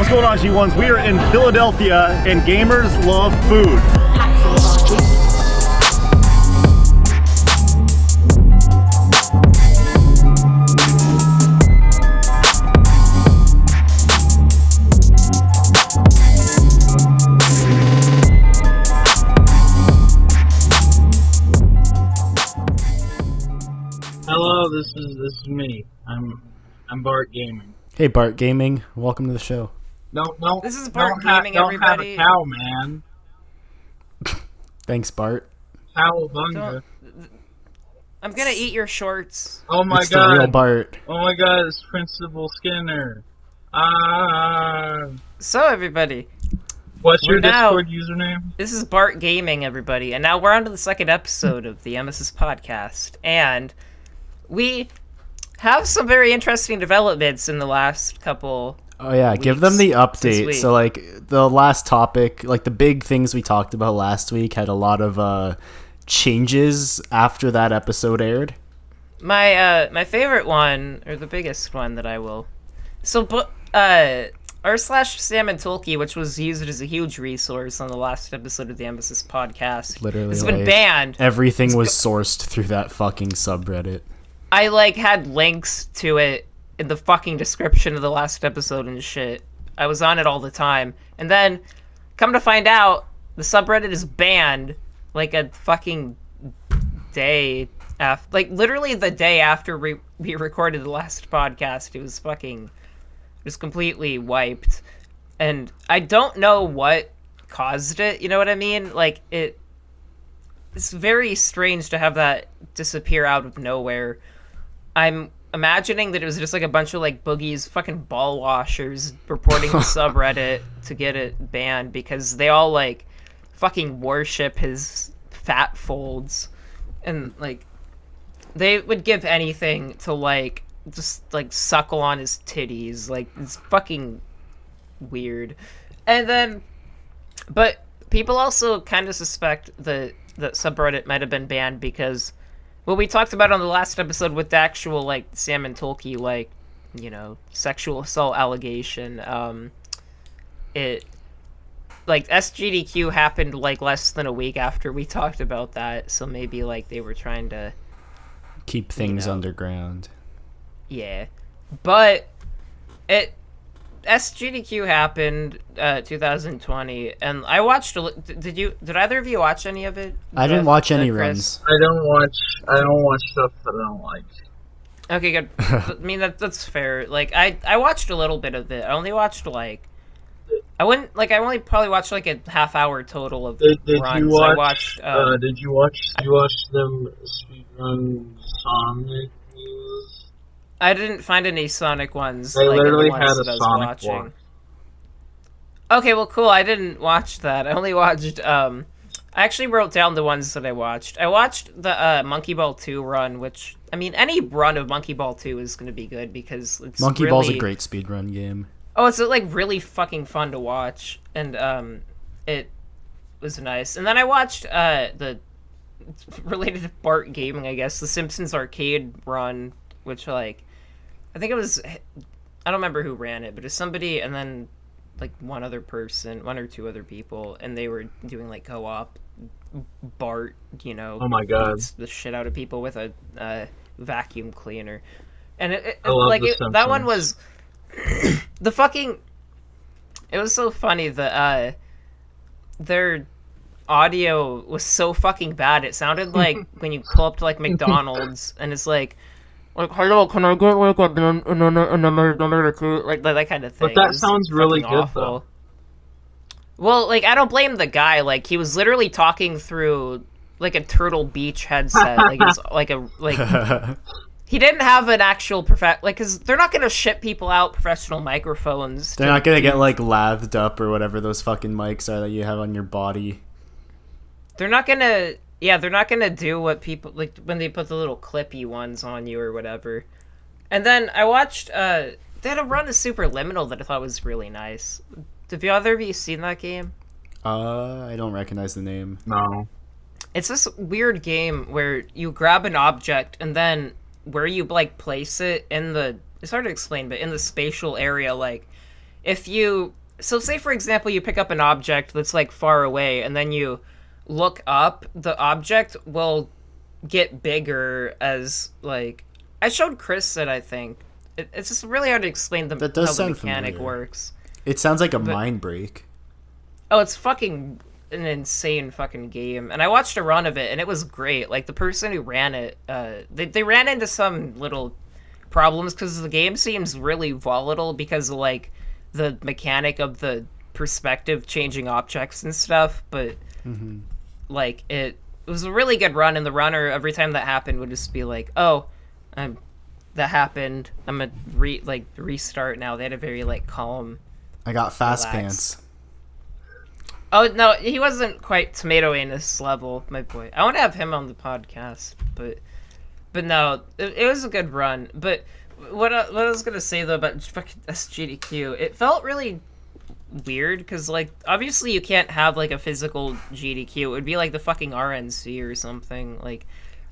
What's going on, G1s? We are in Philadelphia, and gamers love food. Hello, this is me. I'm Bart Gaming. Hey Bart Gaming, welcome to the show. No. This is Bart Gaming, everybody. Don't have a cow, man. Thanks, Bart. Cowabunga. I'm gonna eat your shorts. Oh my It's god. the real Bart. Oh my god, it's Principal Skinner. So everybody, What's your now- Discord username? this is Bart Gaming, everybody, and now we're on to the second episode of the EMESIS podcast, and we have some very interesting developments in the last couple. Oh yeah, give them the week. update. So like the last topic, like the big things we talked about last week had a lot of changes after that episode aired. My favorite one, or the biggest one that I will, r/Salmon Tolkien, which was used as a huge resource on the last episode of the EMESIS podcast, Literally, has been like, banned. Everything was sourced through that fucking subreddit. I had links to it in the fucking description of the last episode and shit. I was on it all the time. And then, come to find out, the subreddit is banned a fucking day after. Literally the day after we recorded the last podcast, it was completely wiped. And I don't know what caused it, you know what I mean? It's very strange to have that disappear out of nowhere. I'm imagining that it was just a bunch of Boogie's fucking ball washers reporting the subreddit to get it banned because they all fucking worship his fat folds and they would give anything to just suckle on his titties. It's fucking weird. And then, but people also kind of suspect that subreddit might have been banned because what we talked about on the last episode with the actual Salmon Tolkien sexual assault allegation, it SGDQ happened less than a week after we talked about that, so maybe they were trying to Keep things underground. Yeah, but SGDQ happened 2020, and I watched. Did either of you watch any of it? I didn't watch any Chris? runs. I don't watch stuff that I don't like. Okay, good. I mean that's fair. I watched a little bit of it. I only watched I only probably watched a half hour total of Did runs. you watch? I watched. Did you watch them speedrun Sonic News? I didn't find any Sonic ones. They literally the ones had a that I was Sonic watching. one. Okay, well, cool. I didn't watch that. I only watched. I actually wrote down the ones that I watched. I watched the Monkey Ball 2 run, which I mean, any run of Monkey Ball 2 is going to be good because it's Monkey really... Ball's a great speedrun game. Oh, it's really fucking fun to watch, and it was nice. And then I watched the related to Bart Gaming, I guess, the Simpsons arcade run, which I think it was, I don't remember who ran it, but it's somebody and then one or two other people, and they were doing co-op Bart, Oh my god, beats the shit out of people with a vacuum cleaner, and that one was the fucking. It was so funny that their audio was so fucking bad. It sounded like when you pull up to McDonald's and it's hello, can I get another two? That kind of thing. but that sounds really good awful. though. Well, I don't blame the guy. He was literally talking through a Turtle Beach headset. He didn't have an actual because they're not gonna ship people out professional microphones. They're not gonna get lathed up or whatever those fucking mics are that you have on your body. They're not gonna. Yeah, they're not gonna do what people when they put the little clippy ones on you or whatever. And then I watched. They had a run of Superliminal that I thought was really nice. Have either of you seen that game? I don't recognize the name. No. It's this weird game where you grab an object and then where you place it in the, it's hard to explain, but in the spatial area, if you, so say for example, you pick up an object that's like far away, and then you look up, the object will get bigger as like, I showed Chris it, I think. It's just really hard to explain how the mechanic works. It sounds like a mind break. Oh, it's fucking an insane fucking game. And I watched a run of it, and it was great. Like, the person who ran it, they ran into some little problems because the game seems really volatile because of, like, the mechanic of the perspective changing objects and stuff. But, like, it was a really good run, and the runner, every time that happened, would just be like, oh, that happened. I'm gonna restart now. They had a very, like, calm... I got fast relax. pants. Oh, no, he wasn't quite tomato anus level, my boy. I want to have him on the podcast, but no, it was a good run. But what I was going to say, though, about fucking SGDQ, it felt really weird, because, like, obviously you can't have, like, a physical GDQ. It would be like the fucking RNC or something, like...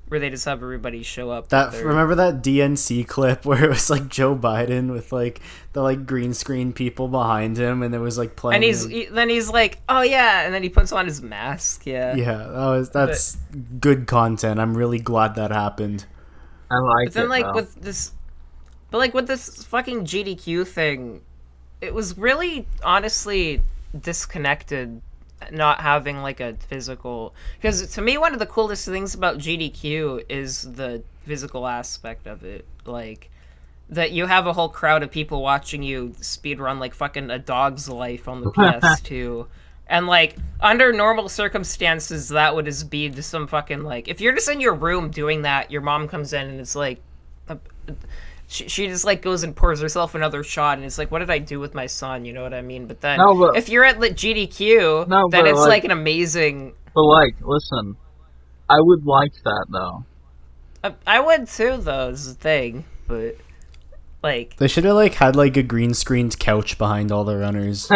where they just have everybody show up. Remember that DNC clip where it was like Joe Biden with like the like green screen people behind him, and it was like playing. And then he's like, oh yeah, and then he puts on his mask. Yeah. Yeah, that's good content. I'm really glad that happened. I like it. But then though. with this fucking GDQ thing, it was really honestly disconnected. Not having like a physical, because to me one of the coolest things about GDQ is the physical aspect of it, like that you have a whole crowd of people watching you speedrun like fucking A Dog's Life on the PS2, and like under normal circumstances that would just be just some fucking, like, if you're just in your room doing that, your mom comes in and it's like she just like goes and pours herself another shot, and it's like, what did I do with my son? You know what I mean? But then if you're at GDQ, then it's like an amazing. But like, listen, I would like that though. I would too, though. Is the thing, but like they should have like had like a green screened couch behind all the runners,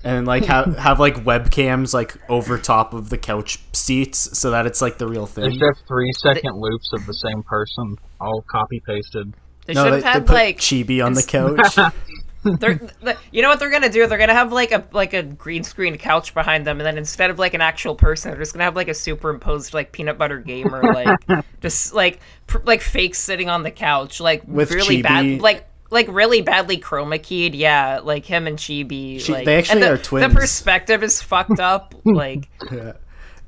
and like have like webcams like over top of the couch seats so that it's like the real thing. They should have 3-second loops of the same person, all copy pasted. They should have had put like Chibi on the couch. You know what they're gonna do? They're gonna have like a green screen couch behind them, and then instead of like an actual person, they're just gonna have like a superimposed like peanut butter gamer, like just like fake sitting on the couch, like with really Chibi. bad, like really badly chroma keyed. Yeah, like him and Chibi. Like, they actually and are twins. The perspective is fucked up. Like. Yeah.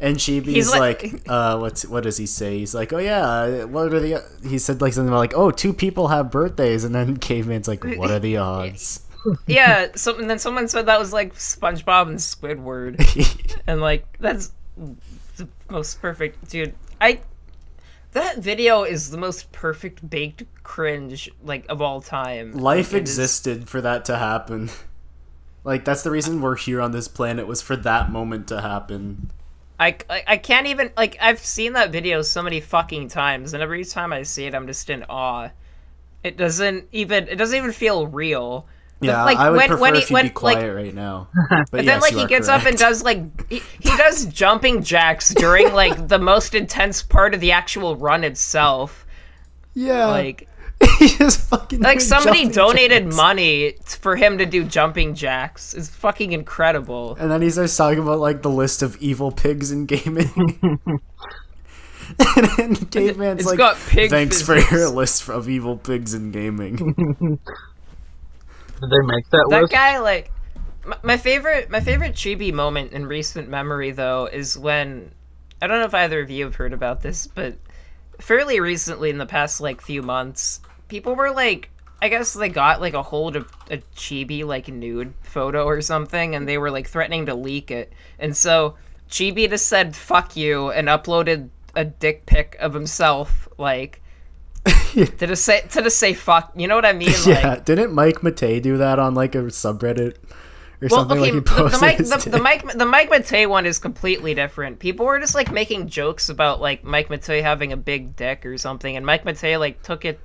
And Chibi's like, what does he say? He's like, oh yeah, what are the? He said like something about like, oh, 2 people have birthdays, and then Caveman's like, what are the odds? Yeah, and then someone said that was like SpongeBob and Squidward, and like that's the most perfect, dude. That video is the most perfect baked cringe like of all time. Life existed for that to happen. Like that's the reason we're here on this planet, was for that moment to happen. I can't even, like, I've seen that video so many fucking times, and every time I see it, I'm just in awe. It doesn't even feel real. Yeah, like, I would prefer if you'd be like, quiet right now. But then, yes, like, he gets up and does, like, he does jumping jacks during, like, the most intense part of the actual run itself. Yeah. Like... He just fucking like somebody donated jacks. money for him to do jumping jacks. It's fucking incredible. And then he starts talking about like the list of evil pigs in gaming. And then Caveman's it's like, got pig thanks physics. for your list of evil pigs in gaming. Did they make that That list? guy, like, my favorite Chibi moment in recent memory though is when, I don't know if either of you have heard about this, but fairly recently in the past like few months, people were like, I guess they got like a hold of a Chibi like nude photo or something, and they were like threatening to leak it. And so Chibi just said fuck you and uploaded a dick pic of himself, like to just say fuck. You know what I mean? Yeah, like, didn't Mike Matei do that on like a subreddit or something? Okay, like he posted the Mike Matei one is completely different. People were just like making jokes about like Mike Matei having a big dick or something, and Mike Matei like took it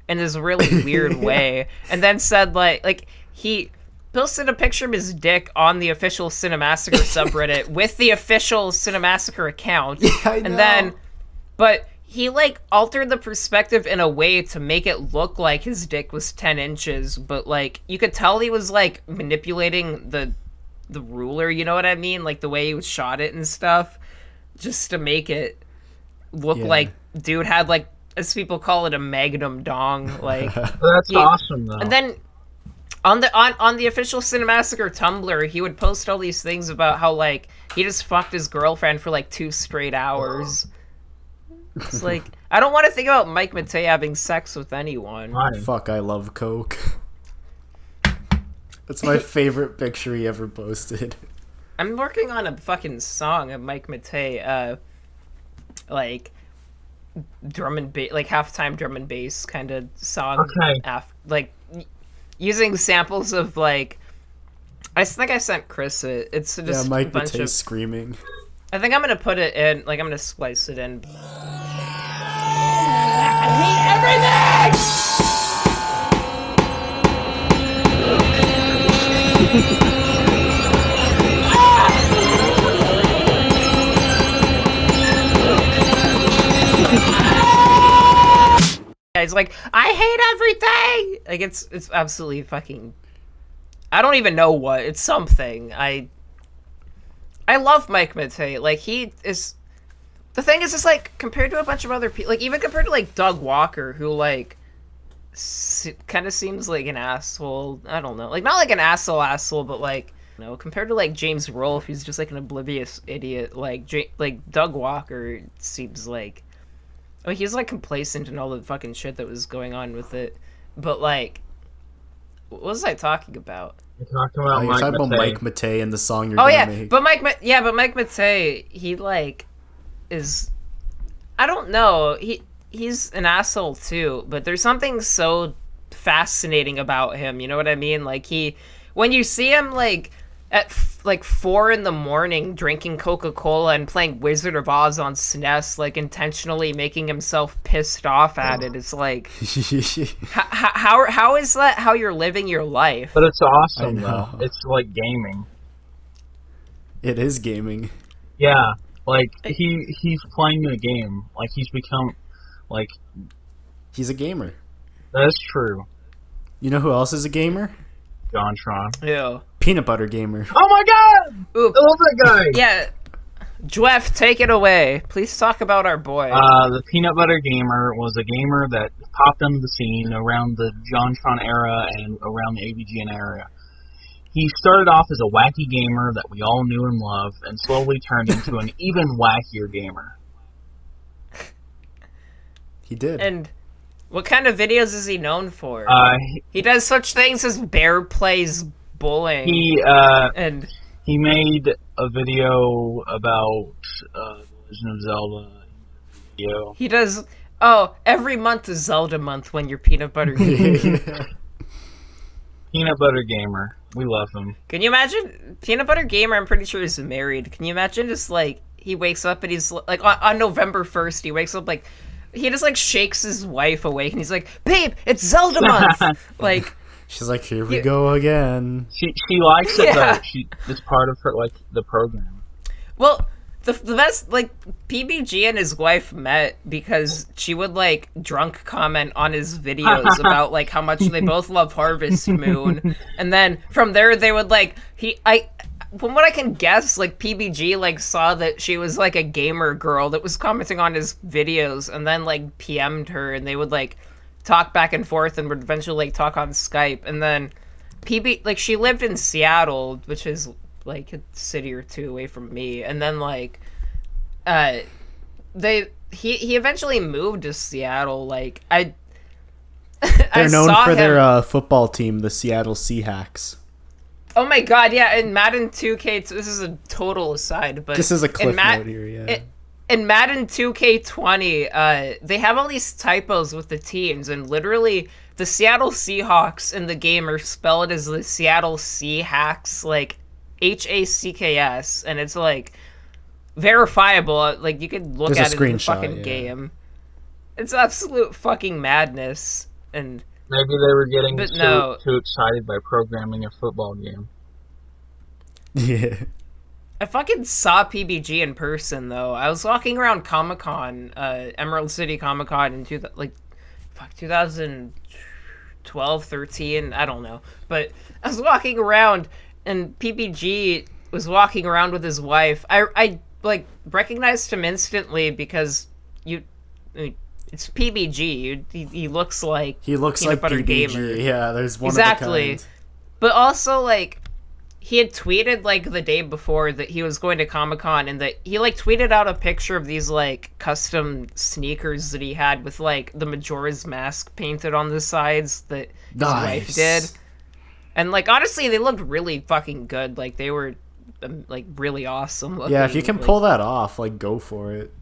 in this really weird way, and then said like he posted a picture of his dick on the official Cinemassacre subreddit with the official Cinemassacre account, Yeah, I know. and then but he like altered the perspective in a way to make it look like his dick was 10 inches, but like you could tell he was like manipulating the ruler, you know what I mean? Like the way he shot it and stuff, just to make it look like dude had like, as people call it, a magnum dong. Like That's awesome though. And then on the official Cinemassacre Tumblr, he would post all these things about how like he just fucked his girlfriend for like 2 straight hours. It's like, I don't want to think about Mike Matei having sex with anyone. Right. Fuck, I love coke. That's my favorite picture he ever posted. I'm working on a fucking song of Mike Matei, like drum and bass, like halftime drum and bass kind of song. Okay. Like using samples of like, I think I sent Chris it. It's just Mike a bunch Matei of screaming. I think I'm gonna put it in, like I'm gonna splice it in. Yeah, he's like, I hate everything. Like it's absolutely fucking. I don't even know what. It's something. I love Mike Matei. Like he is. The thing is, it's like compared to a bunch of other people, like even compared to like Doug Walker, who like kind of seems like an asshole. I don't know, like not like an asshole, but like, you know, compared to like James Rolfe, who's just like an oblivious idiot. Like Doug Walker seems like, I mean, he's like complacent and all the fucking shit that was going on with it. But like, what was I talking about? You're talking about Mike Matei and the song you're gonna make. But Mike Matei, he like is, I don't know, he's an asshole too, but there's something so fascinating about him, you know what I mean? Like when you see him like at like 4 a.m. drinking Coca-Cola and playing Wizard of Oz on SNES, like intentionally making himself pissed off at it, it's like how is that how you're living your life? But it's awesome though. It's like gaming. It is gaming. Yeah, like he's playing a game. Like he's become like he's a gamer. That's true. You know who else is a gamer? JonTron. Yeah. Peanut Butter Gamer. Oh my god! Oop. I love that guy! Yeah. Jweff, take it away. Please talk about our boy. The Peanut Butter Gamer was a gamer that popped onto the scene around the JonTron era and around the AVGN era. He started off as a wacky gamer that we all knew and loved, and slowly turned into an even wackier gamer. He did. And what kind of videos is he known for? He does such things as bear plays bowling. He made a video about The Legend of Zelda. He does. Oh, every month is Zelda month when you're Peanut Butter Gamer. Peanut Butter Gamer. We love him. Can you imagine? Peanut Butter Gamer, I'm pretty sure, is married. Can you imagine just like he wakes up and he's like on November 1st, he wakes up like he just like shakes his wife awake and he's like, "Babe, it's Zelda month." Like she's like, "Here we go again." She likes it though. It's part of her like the program. Well, the best, like, PBG and his wife met because she would like drunk comment on his videos about like how much they both love Harvest Moon, and then from there they would like from what I can guess, like PBG like saw that she was like a gamer girl that was commenting on his videos, and then like PM'd her, and they would like talk back and forth, and would eventually like talk on Skype, and then like she lived in Seattle, which is like a city or two away from me, and then like he eventually moved to Seattle. Like they're known for their football team, the Seattle Seahawks. Oh my god, yeah, in Madden 2K, this is a total aside, but this is a cliff note here, yeah. In Madden 2K20, they have all these typos with the teams, and literally the Seattle Seahawks in the game are spelled as the Seattle Seahawks, like HACKS, and it's like verifiable. Like you could look at it in the fucking game. It's absolute fucking madness. And maybe they were getting too excited by programming a football game. Yeah. I fucking saw PBG in person, though. I was walking around Comic-Con, Emerald City Comic-Con in 2012, 13, I don't know. But I was walking around, and PBG was walking around with his wife. I like, recognized him instantly because it's PBG. He looks like Peanut Butter PBG. Gamer. Yeah, there's one Exactly. of a kind. But also, like, he had tweeted, like, the day before that he was going to Comic-Con, and that he, like, tweeted out a picture of these, like, custom sneakers that he had with, like, the Majora's Mask painted on the sides that his wife did. And, like, honestly, they looked really fucking good. Like, they were, like, really awesome looking. Yeah, if you can pull that off, like, go for it.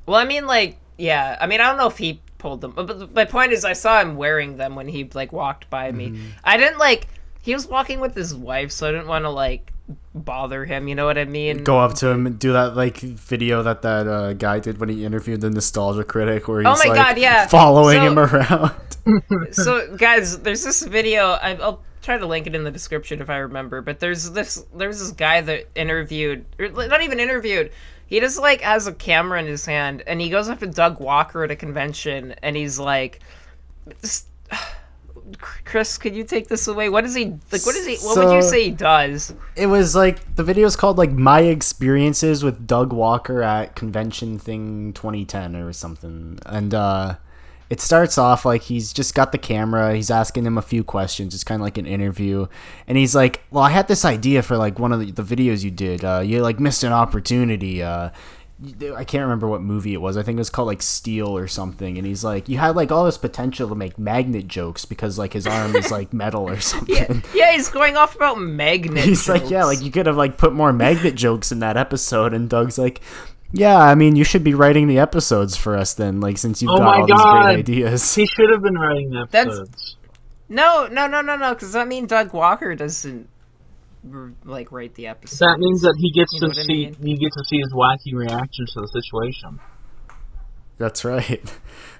Well, I mean, like, yeah. I mean, I don't know if he pulled them. But my point is, I saw him wearing them when he, like, walked by me. I didn't, like... He was walking with his wife, so I didn't want to, like, bother him, you know what I mean? Go up to him and do that, like, video that guy did when he interviewed the Nostalgia Critic, where he's, following him around. So, guys, there's this video, I'll try to link it in the description if I remember, but there's this guy that interviewed, or not even interviewed, he just, like, has a camera in his hand, and he goes up to Doug Walker at a convention, and he's like... Chris, could you take this away? What would you say he does? It was like, the video's called like My Experiences with Doug Walker at Convention Thing 2010 or something. And it starts off like he's just got the camera, he's asking him a few questions, it's kind of like an interview. And he's like, well, I had this idea for like one of the videos you did. You like missed an opportunity. I can't remember what movie it was. I think it was called like Steel or something. And he's like, you had like all this potential to make magnet jokes because like his arm is like metal or something. Yeah, he's going off about magnet He's jokes. like, yeah, like you could have like put more magnet jokes in that episode. And Doug's like, yeah, I mean, you should be writing the episodes for us then, like since you've got all these great ideas. He should have been writing the episodes. No, because I mean Doug Walker doesn't like write the episodes. That means that he gets to see I mean? he gets to see his wacky reactions to the situation. That's right.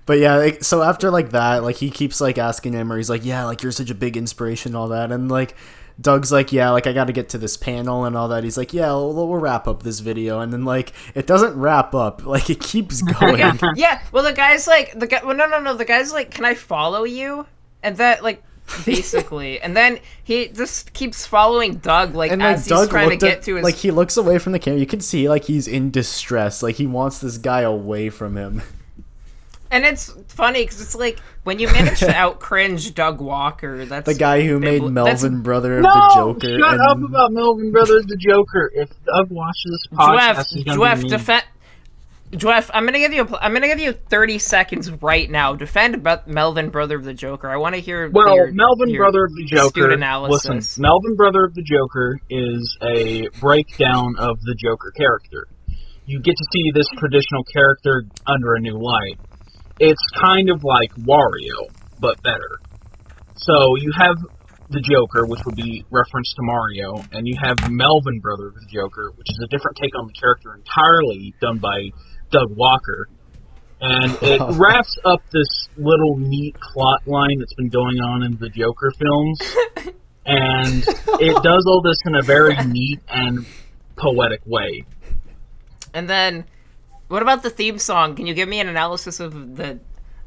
But yeah, like, so after like that, like he keeps like asking him, or he's like, yeah, like you're such a big inspiration, all that, and like Doug's like, yeah, like I got to get to this panel and all that. He's like, yeah, we'll wrap up this video, and then like it doesn't wrap up, like it keeps going. Yeah. Well, the guy's like, the guy's like, can I follow you? And that like. Basically, and then he just keeps following Doug, like, and, as Doug he's trying to get to his... Like, he looks away from the camera. You can see, like, he's in distress. Like, he wants this guy away from him. And it's funny, because it's like, when you manage to out-cringe Doug Walker, that's... The guy who made Melvin Brother of the Joker. Shut up about Melvin Brother of the Joker. If Doug watches this podcast, he's gonna be mean. Jweff, I'm gonna give you 30 seconds right now. Defend Melvin, Brother of the Joker. I want to hear. Melvin, Brother of the Joker. Listen, Melvin, Brother of the Joker is a breakdown of the Joker character. You get to see this traditional character under a new light. It's kind of like Wario, but better. So you have the Joker, which would be reference to Mario, and you have Melvin, Brother of the Joker, which is a different take on the character entirely, done by Doug Walker, and it wraps up this little neat plot line that's been going on in the Joker films, and it does all this in a very neat and poetic way. And then, what about the theme song? Can you give me an analysis of the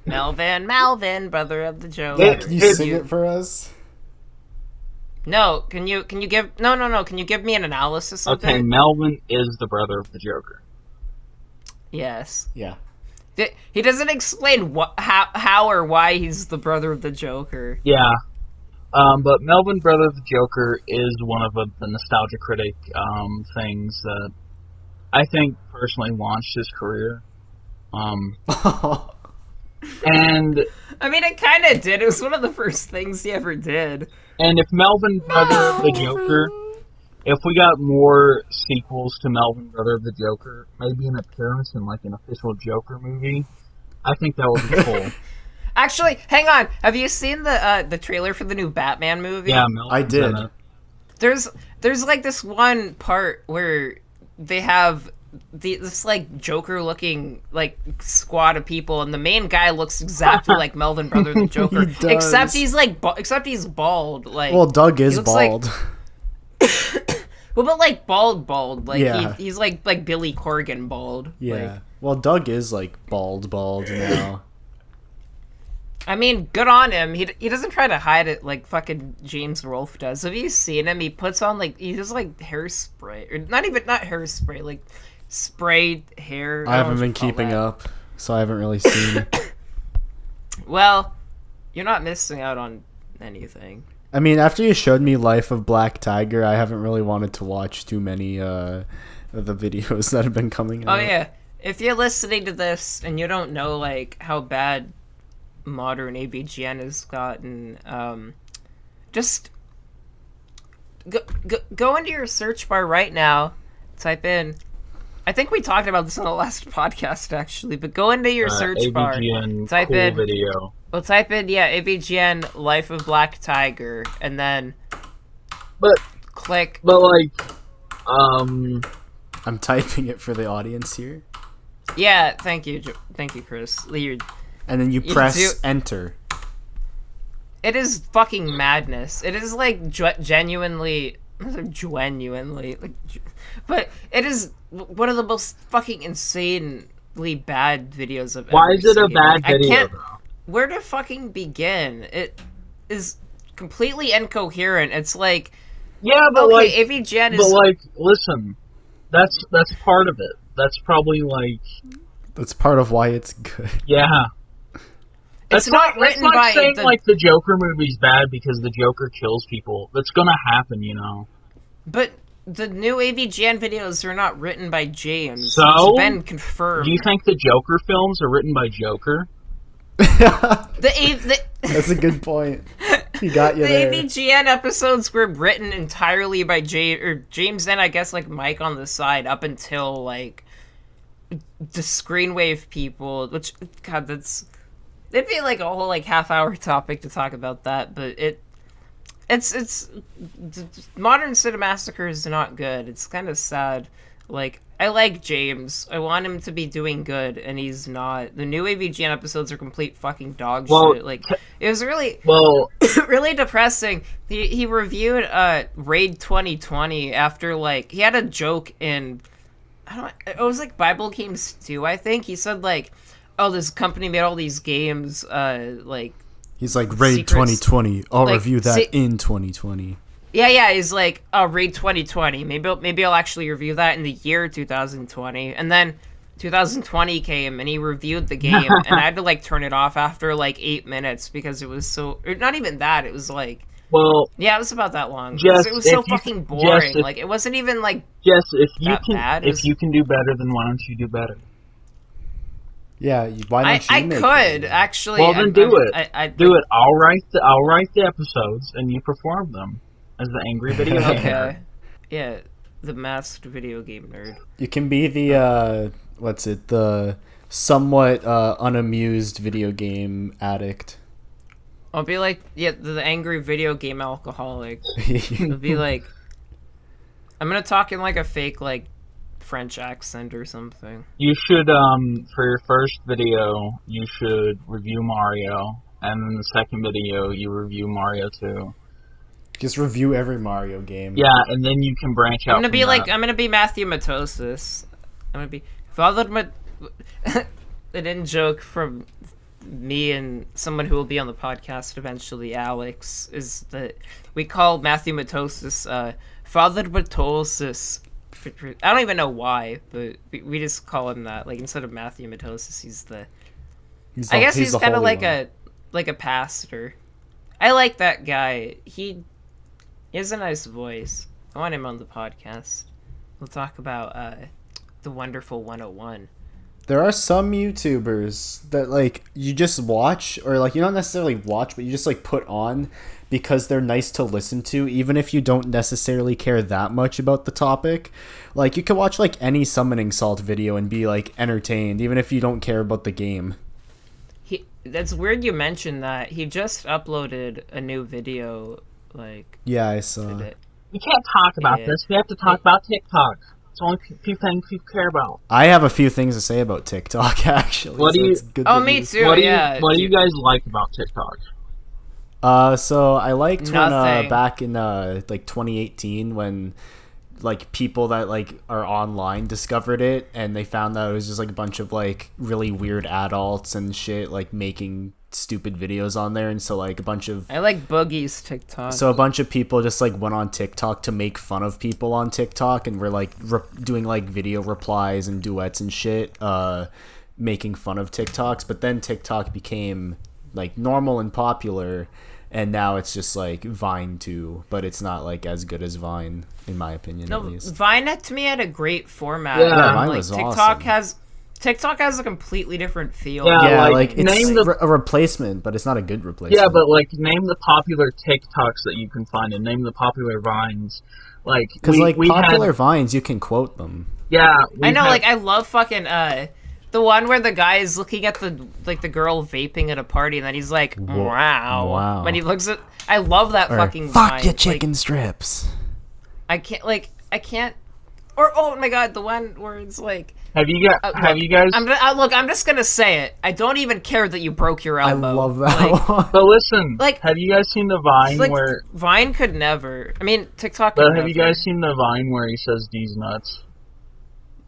Melvin, Brother of the Joker? Yeah, can you sing it for us? No, can you give... No, can you give me an analysis of it? Okay, Melvin is the brother of the Joker. Yes. Yeah. He doesn't explain how or why he's the brother of the Joker. Yeah. But Melvin, Brother of the Joker is one of the Nostalgia Critic things that I think personally launched his career. And I mean, it kind of did. It was one of the first things he ever did. And if Melvin, Brother of the Joker... If we got more sequels to Melvin, Brother of the Joker, maybe an appearance in, like, an official Joker movie, I think that would be cool. Actually, hang on. Have you seen the trailer for the new Batman movie? Yeah, Melvin's I did. in it. There's, like, this one part where they have this, like, Joker-looking, like, squad of people, and the main guy looks exactly like Melvin, Brother of the Joker. He does. Except he's, like, except he's bald. Like, well, Doug is bald. Well, but like bald. Like Yeah. he's like Billy Corgan bald. Yeah. Like, Well, Doug is like bald now. I mean, good on him. He doesn't try to hide it like fucking James Rolfe does. Have you seen him? He puts on like he does like hairspray or not hairspray, like sprayed hair. I haven't been keeping up, so I haven't really seen. Well, you're not missing out on anything. I mean, after you showed me Life of Black Tiger, I haven't really wanted to watch too many of the videos that have been coming out. Oh yeah, if you're listening to this and you don't know like how bad modern AVGN has gotten, just go into your search bar right now, type in. I think we talked about this on the last podcast actually, but go into your search bar, type cool in video. Well, type in AVGN Life of Black Tiger, and then click. But like, I'm typing it for the audience here. Yeah, thank you, Chris. And then you press enter. It is fucking madness. It is like genuinely, like, but it is one of the most fucking insanely bad videos I've ever seen. why is it a bad video? Where to fucking begin? It is completely incoherent. It's like, Yeah, but okay, AVGN is. But like, listen, that's part of it. That's probably like. That's part of why it's good. Yeah. It's not written that's not by saying like the Joker movie's bad because the Joker kills people. That's gonna happen, you know. But the new AVGN videos are not written by James. So it's been confirmed. Do you think the Joker films are written by Joker? That's a good point. He got you there. The AVGN episodes were written entirely by James and I guess like Mike on the side up until like the Screenwave people, which God, it'd be like a whole like half-hour topic to talk about that, but it's modern Cinemassacre is not good. It's kind of sad. Like, I like James. I want him to be doing good, and he's not. The new AVGN episodes are complete fucking dog shit. Like, it was really really depressing. He reviewed Raid 2020 after like he had a joke in it was like Bible Games 2, I think. He said like, oh, this company made all these games like he's like Raid 2020. I'll review that in 2020. Yeah, he's like, oh, Raid 2020. Maybe I'll actually review that in the year 2020. And then 2020 came and he reviewed the game and I had to like turn it off after like 8 minutes because it was so, or not even that, it was like, yeah, it was about that long. Jess, it was so fucking boring. Like, it wasn't even like Jess, if you can do better, then why don't you do better? Yeah, why don't you make could actually. Well, then do it. Do it. I'll write the episodes and you perform them as the angry video game nerd. Yeah, the masked video game nerd. You can be the the somewhat unamused video game addict. I'll be like, the angry video game alcoholic. It'll be like, I'm gonna talk in like a fake like French accent or something. You should for your first video you should review Mario, and then the second video you review Mario 2. Just review every Mario game. Yeah, and then you can branch out. I'm gonna be Matthew Matosis. I'm gonna be an in joke from me and someone who will be on the podcast eventually, Alex, is that we call Matthew Matosis Father Matosis. I don't even know why, but we just call him that. Like, instead of Matthew Matosis, he's kind of like a pastor. I like that guy. He has a nice voice. I want him on the podcast. We'll talk about the Wonderful 101. There are some YouTubers that like you just watch, or like you don't necessarily watch, but you just like put on because they're nice to listen to, even if you don't necessarily care that much about the topic. Like, you can watch like any Summoning Salt video and be like entertained, even if you don't care about the game. That's weird you mentioned that. He just uploaded a new video, like... Yeah, I saw. We can't talk about this. We have to talk about TikTok. It's the only few things people care about. I have a few things to say about TikTok, actually. What do you... me too, What do you guys like about TikTok? So I liked when back in like 2018 when like people that like are online discovered it, and they found that it was just like a bunch of like really weird adults and shit like making stupid videos on there. And so like a bunch of I like Boogie's TikTok. so a bunch of people just like went on TikTok to make fun of people on TikTok, and were like doing like video replies and duets and shit, making fun of TikToks. But then TikTok became like normal and popular, and now it's just like Vine too, but it's not like as good as Vine in my opinion. At least Vine to me had a great format. Yeah, Vine like was TikTok awesome. TikTok has a completely different feel. Yeah, like it's name the- a replacement, but it's not a good replacement. Yeah, but like name the popular TikToks that you can find, and name the popular Vines. Like because like we popular had, Vines, you can quote them. Yeah, I know. had- Like I love fucking the one where the guy is looking at the girl vaping at a party, and then he's like, wow. When he looks at, I love that Or, fucking. fuck Vine. your chicken strips. I can't. Or oh my god, the one where it's like. Have you guys? I'm just gonna say it. I don't even care that you broke your I elbow. love that one. But listen, Like- have you guys seen the Vine Like, where? Vine could never. I mean, TikTok. But Could have you never. guys seen the Vine where he says "D's nuts"?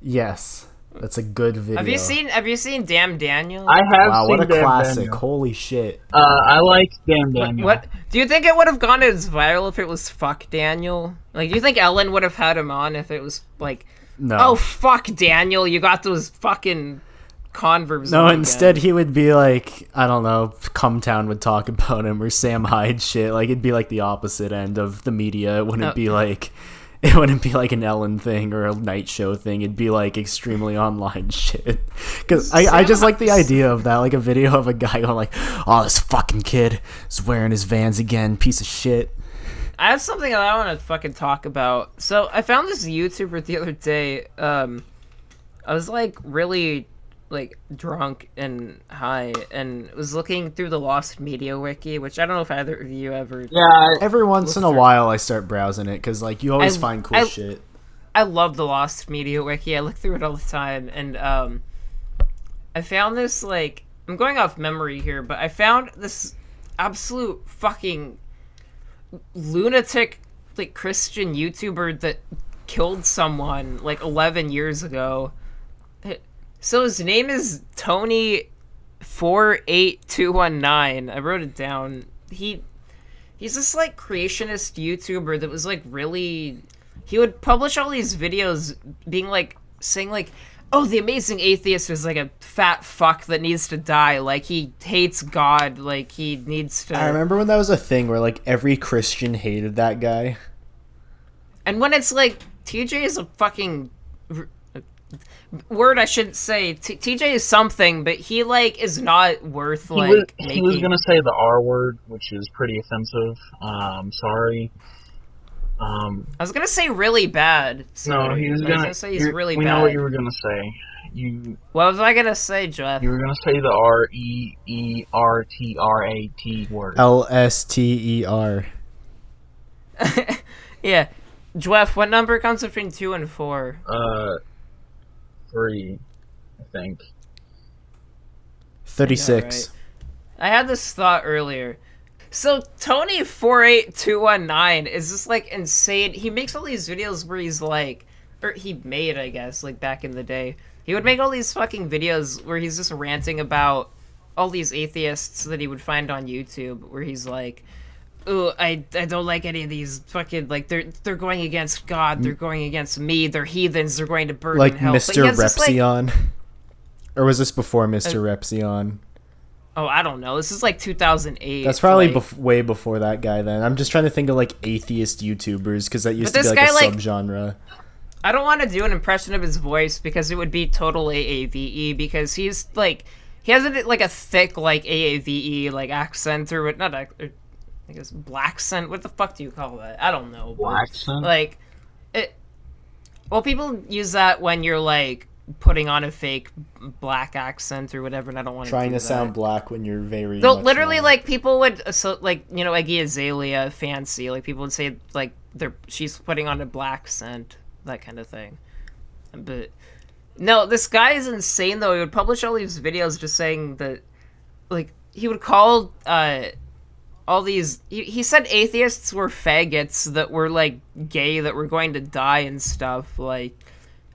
Yes, that's a good video. Have you seen Damn Daniel? I have Wow, seen what a Damn classic! Daniel. Holy shit! I like Damn Daniel. What do you think it would have gone as viral if it was Fuck Daniel? Like, do you think Ellen would have had him on if it was like, No, oh fuck Daniel, you got those fucking converbs? no. on Instead, again." he would be like, I don't know, Cumtown would talk about him, or Sam Hyde shit. Like it'd be like the opposite end of the media. It wouldn't be like. It wouldn't be like an Ellen thing or a night show thing. It'd be like extremely online shit. Because I just like the idea of that, like a video of a guy going like, "Oh, this fucking kid is wearing his Vans again, piece of shit." I have something that I want to fucking talk about. So I found this YouTuber the other day. I was like really like drunk and high, and was looking through the Lost Media Wiki, which I don't know if either of you ever. Yeah, Every once in a through- while, I start browsing it because like you always find cool I- shit. I love the Lost Media Wiki. I look through it all the time, and I found this, like, I'm going off memory here, but I found this absolute fucking lunatic, like, Christian YouTuber that killed someone like 11 years ago. So his name is Tony48219. I wrote it down. He's this like creationist YouTuber that was like really. He would publish all these videos being like saying like, "Oh, the amazing atheist is like a fat fuck that needs to die. Like he hates God. Like he needs to." I remember when that was a thing where like every Christian hated that guy. And when it's like TJ is a fucking word I shouldn't say. TJ is something, but he like is not worth like he making. was gonna say the R word, which is pretty offensive. Sorry. I was gonna say really bad. So No, he was I gonna. gonna say he's really we bad. know what you were gonna say. What was I gonna say, Jweff? You were gonna say the REERTRAT word. LSTER. Yeah, Jweff. What number comes between 2 and 4? 3, I think. 36. I had this thought earlier. So Tony48219 is just like insane. He makes all these videos where he's like, or he made, I guess, like back in the day. He would make all these fucking videos where he's just ranting about all these atheists that he would find on YouTube, where he's like, "Ooh, I don't like any of these fucking, like, they're going against God, they're going against me, they're heathens, they're going to burn Like in hell." But he Mr. has this, like- Repsion. Or was this before Mr. Repsion? Oh, I don't know. This is like 2008. That's probably like, way before that guy then. I'm just trying to think of like atheist YouTubers because that used to But be this like a guy, like- subgenre. I don't want to do an impression of his voice because it would be total AAVE, because he's like, he has like a thick like AAVE like accent, or not, I guess black scent. What the fuck do you call that? I don't know. Black accent? Like it. Well, people use that when you're like putting on a fake black accent or whatever, and I don't want Trying do to sound that. black when you're very. So much literally, not. like people would, so like, you know, Iggy Azalea, fancy. Like people would say like she's putting on a black scent, that kind of thing. But no, this guy is insane though. He would publish all these videos just saying that, like, he would call all these. He said atheists were faggots that were like gay that were going to die and stuff. Like,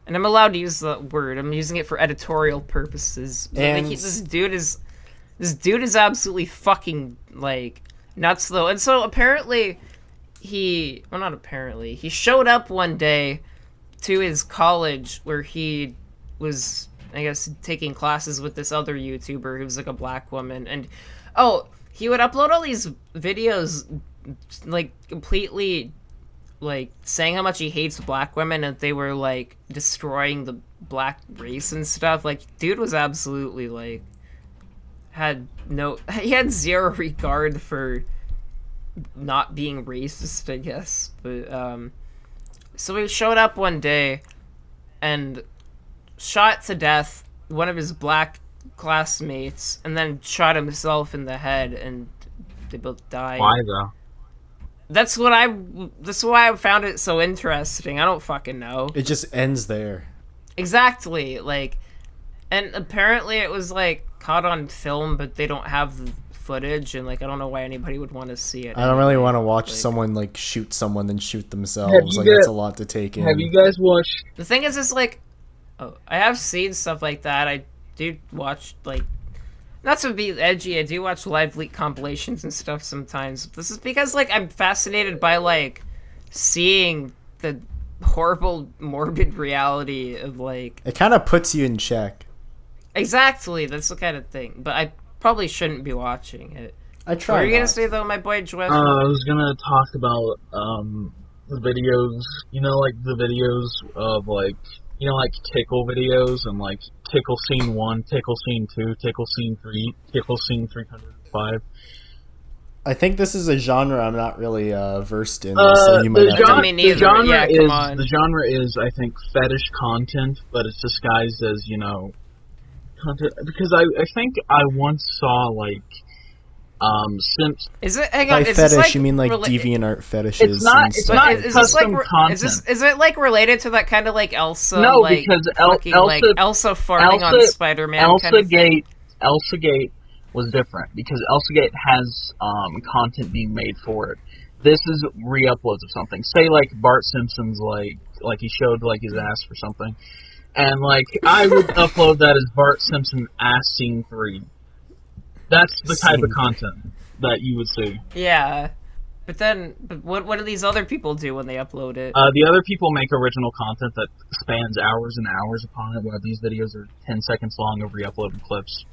and I'm allowed to use that word. I'm using it for editorial purposes. But, And like, this dude is absolutely fucking like nuts though. And so apparently he showed up one day to his college where he was, I guess, taking classes with this other YouTuber who was like a black woman, and he would upload all these videos like completely like saying how much he hates black women and they were like destroying the black race and stuff. Like, dude was absolutely like he had zero regard for not being racist, I guess. But so he showed up one day and shot to death one of his black classmates and then shot himself in the head, and they both died. Why though? That's why I found it so interesting. I don't fucking know. it just ends there. Exactly, like, and apparently it was like caught on film, but they don't have the footage, and like I don't know why anybody would want to see it. I don't really want to watch like, someone like shoot someone then shoot themselves. Like, that's a lot to take in. Have you guys watched? The thing is like, I have seen stuff like that. I do watch, like, not to be edgy, I do watch live leak compilations and stuff sometimes. This is because, like, I'm fascinated by, like, seeing the horrible, morbid reality of, like... It kind of puts you in check. Exactly, that's the kind of thing. But I probably shouldn't be watching it. I try. What are you not gonna say, though, my boy Jweff? I was gonna talk about the videos. You know, like the videos of like. You know, like tickle videos and like tickle scene 1, tickle scene 2, tickle scene 3, tickle scene 305. I think this is a genre I'm not really versed in, so you might have to... Me neither. The genre is, I think, fetish content, but it's disguised as, you know, content. Because I think I once saw like Simps. Is it? Hang on. By is fetish, this, like, you mean like DeviantArt fetishes? It's not. And It's stuff. not is this custom like content. is it like related to that kind of like Elsa? No, like, because Elsa farting on Spider-Man. Elsa Gate was different because Elsa Gate has content being made for it. This is re-uploads of something. Say like Bart Simpson's like he showed like his ass for something, and like I would upload that as Bart Simpson ass scene 3. That's the type of content that you would see. Yeah, but what do these other people do when they upload it? The other people make original content that spans hours and hours upon it, while these videos are 10 seconds long of re-uploaded clips.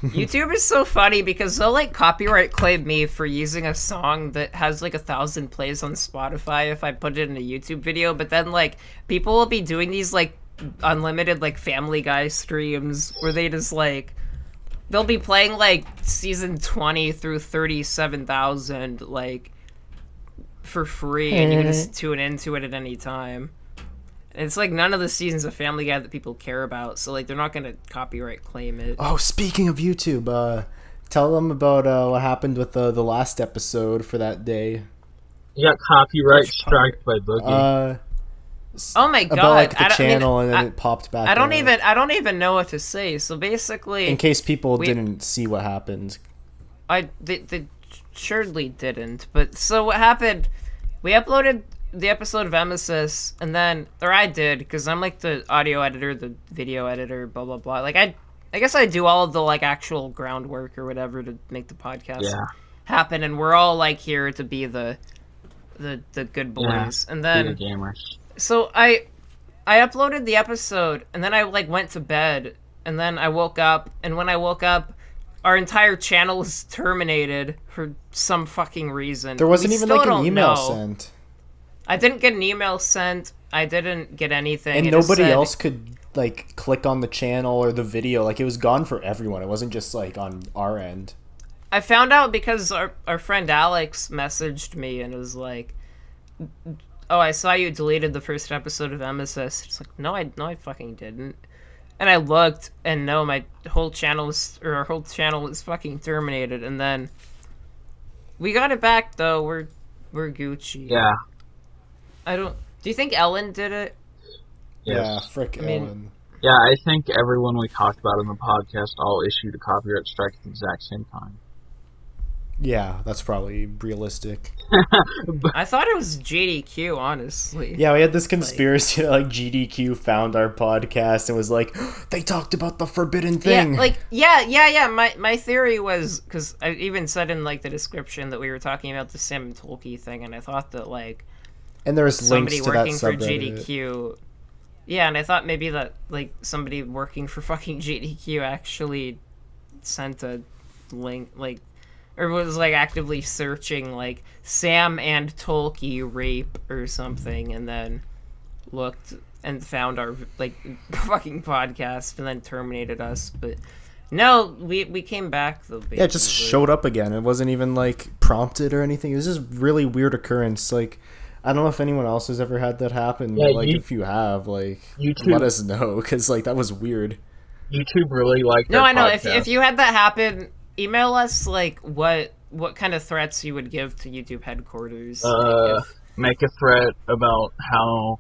YouTube is so funny because they'll like copyright claim me for using a song that has like 1,000 plays on Spotify if I put it in a YouTube video, but then like people will be doing these like unlimited like Family Guy streams where they just like they'll be playing like season 20 through 37,000 like for free, and you can just tune into it at any time. And it's like none of the seasons of Family Guy that people care about, so like they're not gonna copyright claim it. Oh, speaking of YouTube, tell them about what happened with the last episode for that day. You got copyright striked by Boogie. Oh my god! About like the channel, and then it popped back. I don't even know what to say. So basically, in case people didn't see what happened, they surely didn't. But so what happened? We uploaded the episode of EMESIS, and then, or I did, because I'm like the audio editor, the video editor, blah blah blah. Like I guess I do all of the like actual groundwork or whatever to make the podcast happen, and we're all like here to be the good boys, and then the gamers. So I uploaded the episode, and then I like went to bed, and then I woke up, and when I woke up, our entire channel was terminated for some fucking reason. There wasn't even like an email sent. I didn't get an email sent. I didn't get anything. And nobody else could like click on the channel or the video. Like, it was gone for everyone. It wasn't just like on our end. I found out because our friend Alex messaged me and was like, "Oh, I saw you deleted the first episode of EMESIS." It's like, no, I fucking didn't. And I looked, and no, our whole channel was fucking terminated. And then we got it back though. We're Gucci. Yeah. Do you think Ellen did it? Yes. Yeah, frick Ellen. Yeah, I think everyone we talked about in the podcast all issued a copyright strike at the exact same time. Yeah, that's probably realistic. I thought it was JDQ, honestly. Yeah, we had this conspiracy that like GDQ found our podcast and was like, they talked about the forbidden thing. Yeah. My theory was, because I even said in like the description that we were talking about the Sam and Tolkien thing, and I thought that like And there's somebody links to that working for subreddit. GDQ. Yeah, and I thought maybe that like somebody working for fucking GDQ actually sent a link, like, or was like actively searching like Sam and Tolkien rape or something, and then looked and found our like fucking podcast and then terminated us. But no, we came back though. Yeah, it just showed up again. It wasn't even like prompted or anything. It was just really weird occurrence. Like, I don't know if anyone else has ever had that happen. Yeah, like, if you have, like, let us know, because like that was weird. YouTube really liked. No, I know. Podcast. If you had that happen, email us like what kind of threats you would give to YouTube headquarters. Make a threat about how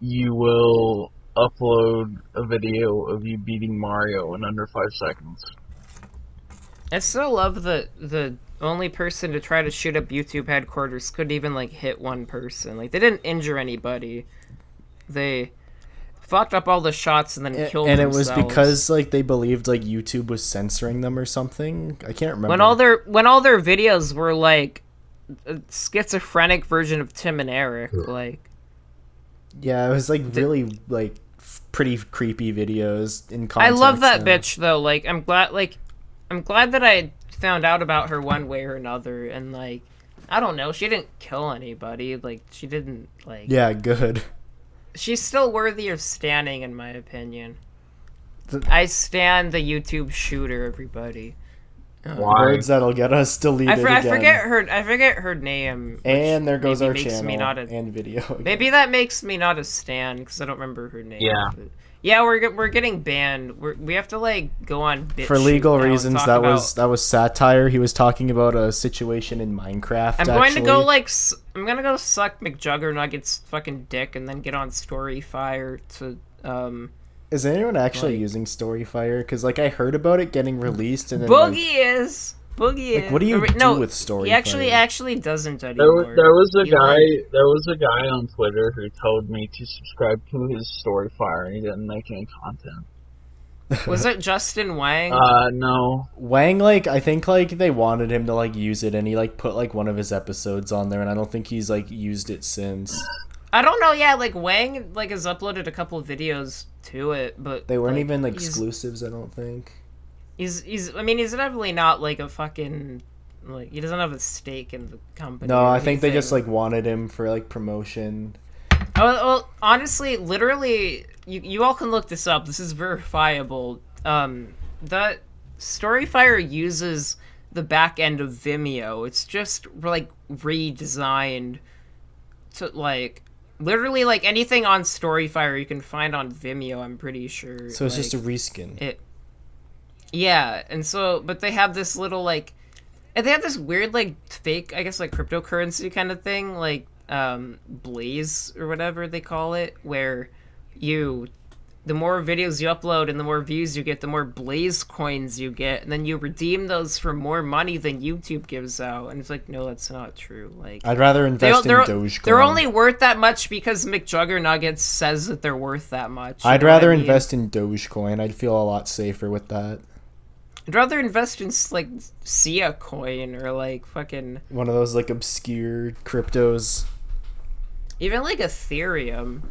you will upload a video of you beating Mario in under 5 seconds. I still love that the only person to try to shoot up YouTube headquarters couldn't even like hit one person. Like, they didn't injure anybody. They fucked up all the shots and then killed themselves. And it was because like they believed like YouTube was censoring them or something. I can't remember. When all their videos were like a schizophrenic version of Tim and Eric, like. Yeah, it was like really like pretty creepy videos in I context. love that bitch though. Like, I'm glad that I found out about her one way or another, and like, I don't know, she didn't kill anybody. Like, she didn't like. Yeah, good. She's still worthy of standing, in my opinion. I stand the YouTube shooter, everybody. Words that'll get us deleted again. I forget her name. And there goes our makes channel me not and video. Again. Maybe that makes me not a stan because I don't remember her name. Yeah. But yeah, we're getting banned. We have to like go on BitChute for legal now and reasons. talk That about... was satire. He was talking about a situation in Minecraft. I'm going to go like I'm gonna go suck McJuggernugget's fucking dick and then get on Storyfire to Is anyone actually using Storyfire? Because like I heard about it getting released and then Boogie is. What do you do with Storyfire? He actually doesn't anymore. There was a guy on Twitter who told me to subscribe to his Storyfire, and he didn't make any content. Was it Justin Wang? No. Wang, like, I think, like, they wanted him to, like, use it, and he, like, put, like, one of his episodes on there, and I don't think he's, like, used it since. I don't know, yeah, like, Wang, like, has uploaded a couple of videos to it, but... They weren't like, even, like, exclusives, I don't think. He's definitely not, like, a fucking... Like, he doesn't have a stake in the company. No, I think they just, like, wanted him for, like, promotion. Oh, well, honestly, literally, you all can look this up. This is verifiable. That Storyfire uses the back end of Vimeo. It's just, like, redesigned to, like... Literally, like, anything on Storyfire you can find on Vimeo, I'm pretty sure. So it's like, just a reskin. Yeah, and so... But they have this little, like... And they have this weird, like, fake, I guess, like, cryptocurrency kind of thing, like, Blaze, or whatever they call it, where the more videos you upload and the more views you get, the more Blaze coins you get, and then you redeem those for more money than YouTube gives out, and it's like, no, that's not true. Like, I'd rather invest in Dogecoin. They're only worth that much because McJuggernuggets says that they're worth that much. I'd rather invest in Dogecoin. I'd feel a lot safer with that. I'd rather invest in, like, Sia coin or, like, fucking... One of those, like, obscure cryptos. Even, like, Ethereum.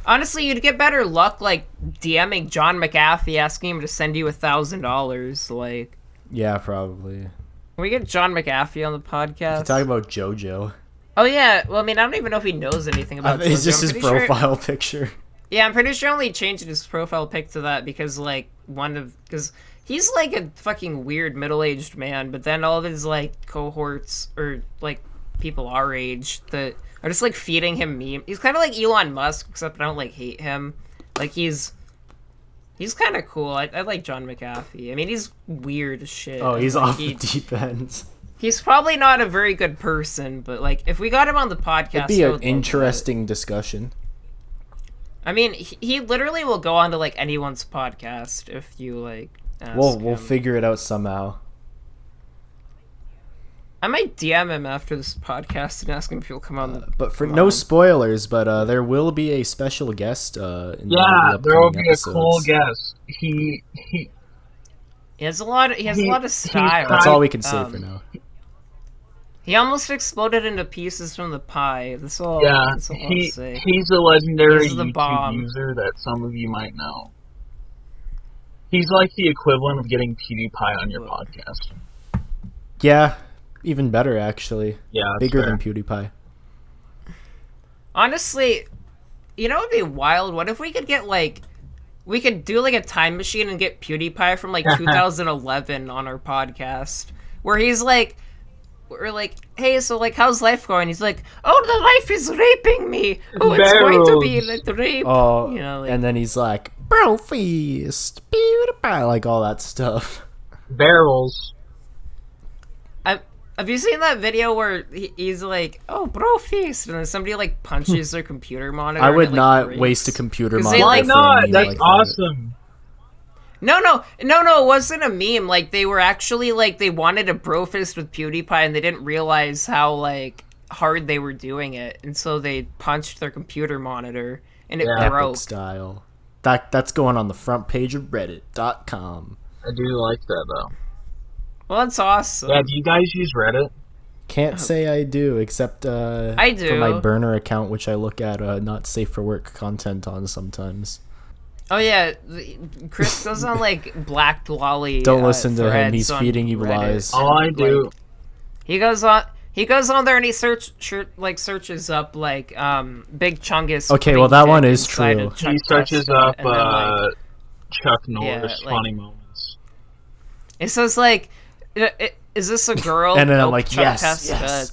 Honestly, you'd get better luck, like, DMing John McAfee, asking him to send you $1,000, like... Yeah, probably. Can we get John McAfee on the podcast? Talk about JoJo. Oh, yeah. Well, I mean, I don't even know if he knows anything about JoJo. It's just his profile picture. Yeah, I'm pretty sure I only changed his profile pic to that because, like, because he's, like, a fucking weird middle-aged man, but then all of his, like, cohorts, or, like, people our age that are just, like, feeding him memes. He's kind of like Elon Musk, except I don't, like, hate him. Like, he's kind of cool. I like John McAfee. I mean, he's weird as shit. Oh, he's like, off the deep end. He's probably not a very good person, but, like, if we got him on the podcast... It'd be an interesting discussion. I mean, he literally will go on to, like, anyone's podcast if you, like, ask him. We'll figure it out somehow. I might DM him after this podcast and ask him if he'll come on. But for no spoilers, but there will be a special guest. In Yeah, the there will be episodes. a cool guest. He has a lot. He has a lot of style. That's all we can say for now. He almost exploded into pieces from the pie. That's all. Yeah, that's all I'll say. he's a legendary He's the YouTube bomb. user that some of you might know. He's like the equivalent of getting PewDiePie on your podcast. Yeah, even better actually. Yeah, that's Bigger fair. than PewDiePie. Honestly, you know what'd be wild? What if we could get we could do like a time machine and get PewDiePie from like 2011 on our podcast, where he's like, we're like, hey, so like, how's life going? He's like, oh, the life is raping me. Oh, it's going to be like rape. Oh, you know, like, and then he's like, bro feast, PewDiePie, like all that stuff. Barrels. have you seen that video where he's like, oh, bro feast, and then somebody like punches their computer monitor? I would and it, like, not breaks? waste a computer 'Cause monitor. they, Why like, for a not? meme That's like that. awesome. No, it wasn't a meme. Like, they were actually, like, they wanted a brofist with PewDiePie, and they didn't realize how, like, hard they were doing it. And so they punched their computer monitor, and it broke. Epic style. That's going on the front page of Reddit.com. I do like that, though. Well, that's awesome. Yeah, do you guys use Reddit? Can't say I do, except I do. for my burner account, which I look at not safe for work content on sometimes. Oh, yeah. Chris goes on, like, Black Lolly. Don't listen to him. threads He's on feeding you Reddit. lies. All I do... Like, he goes on there and he searches up, like, Big Chungus. Okay, well, that one is true. He searches up and then, like, Chuck Norris like- funny moments. it says, like, is this a girl? And then I'm Nope, like, Chuck yes, Testa. yes.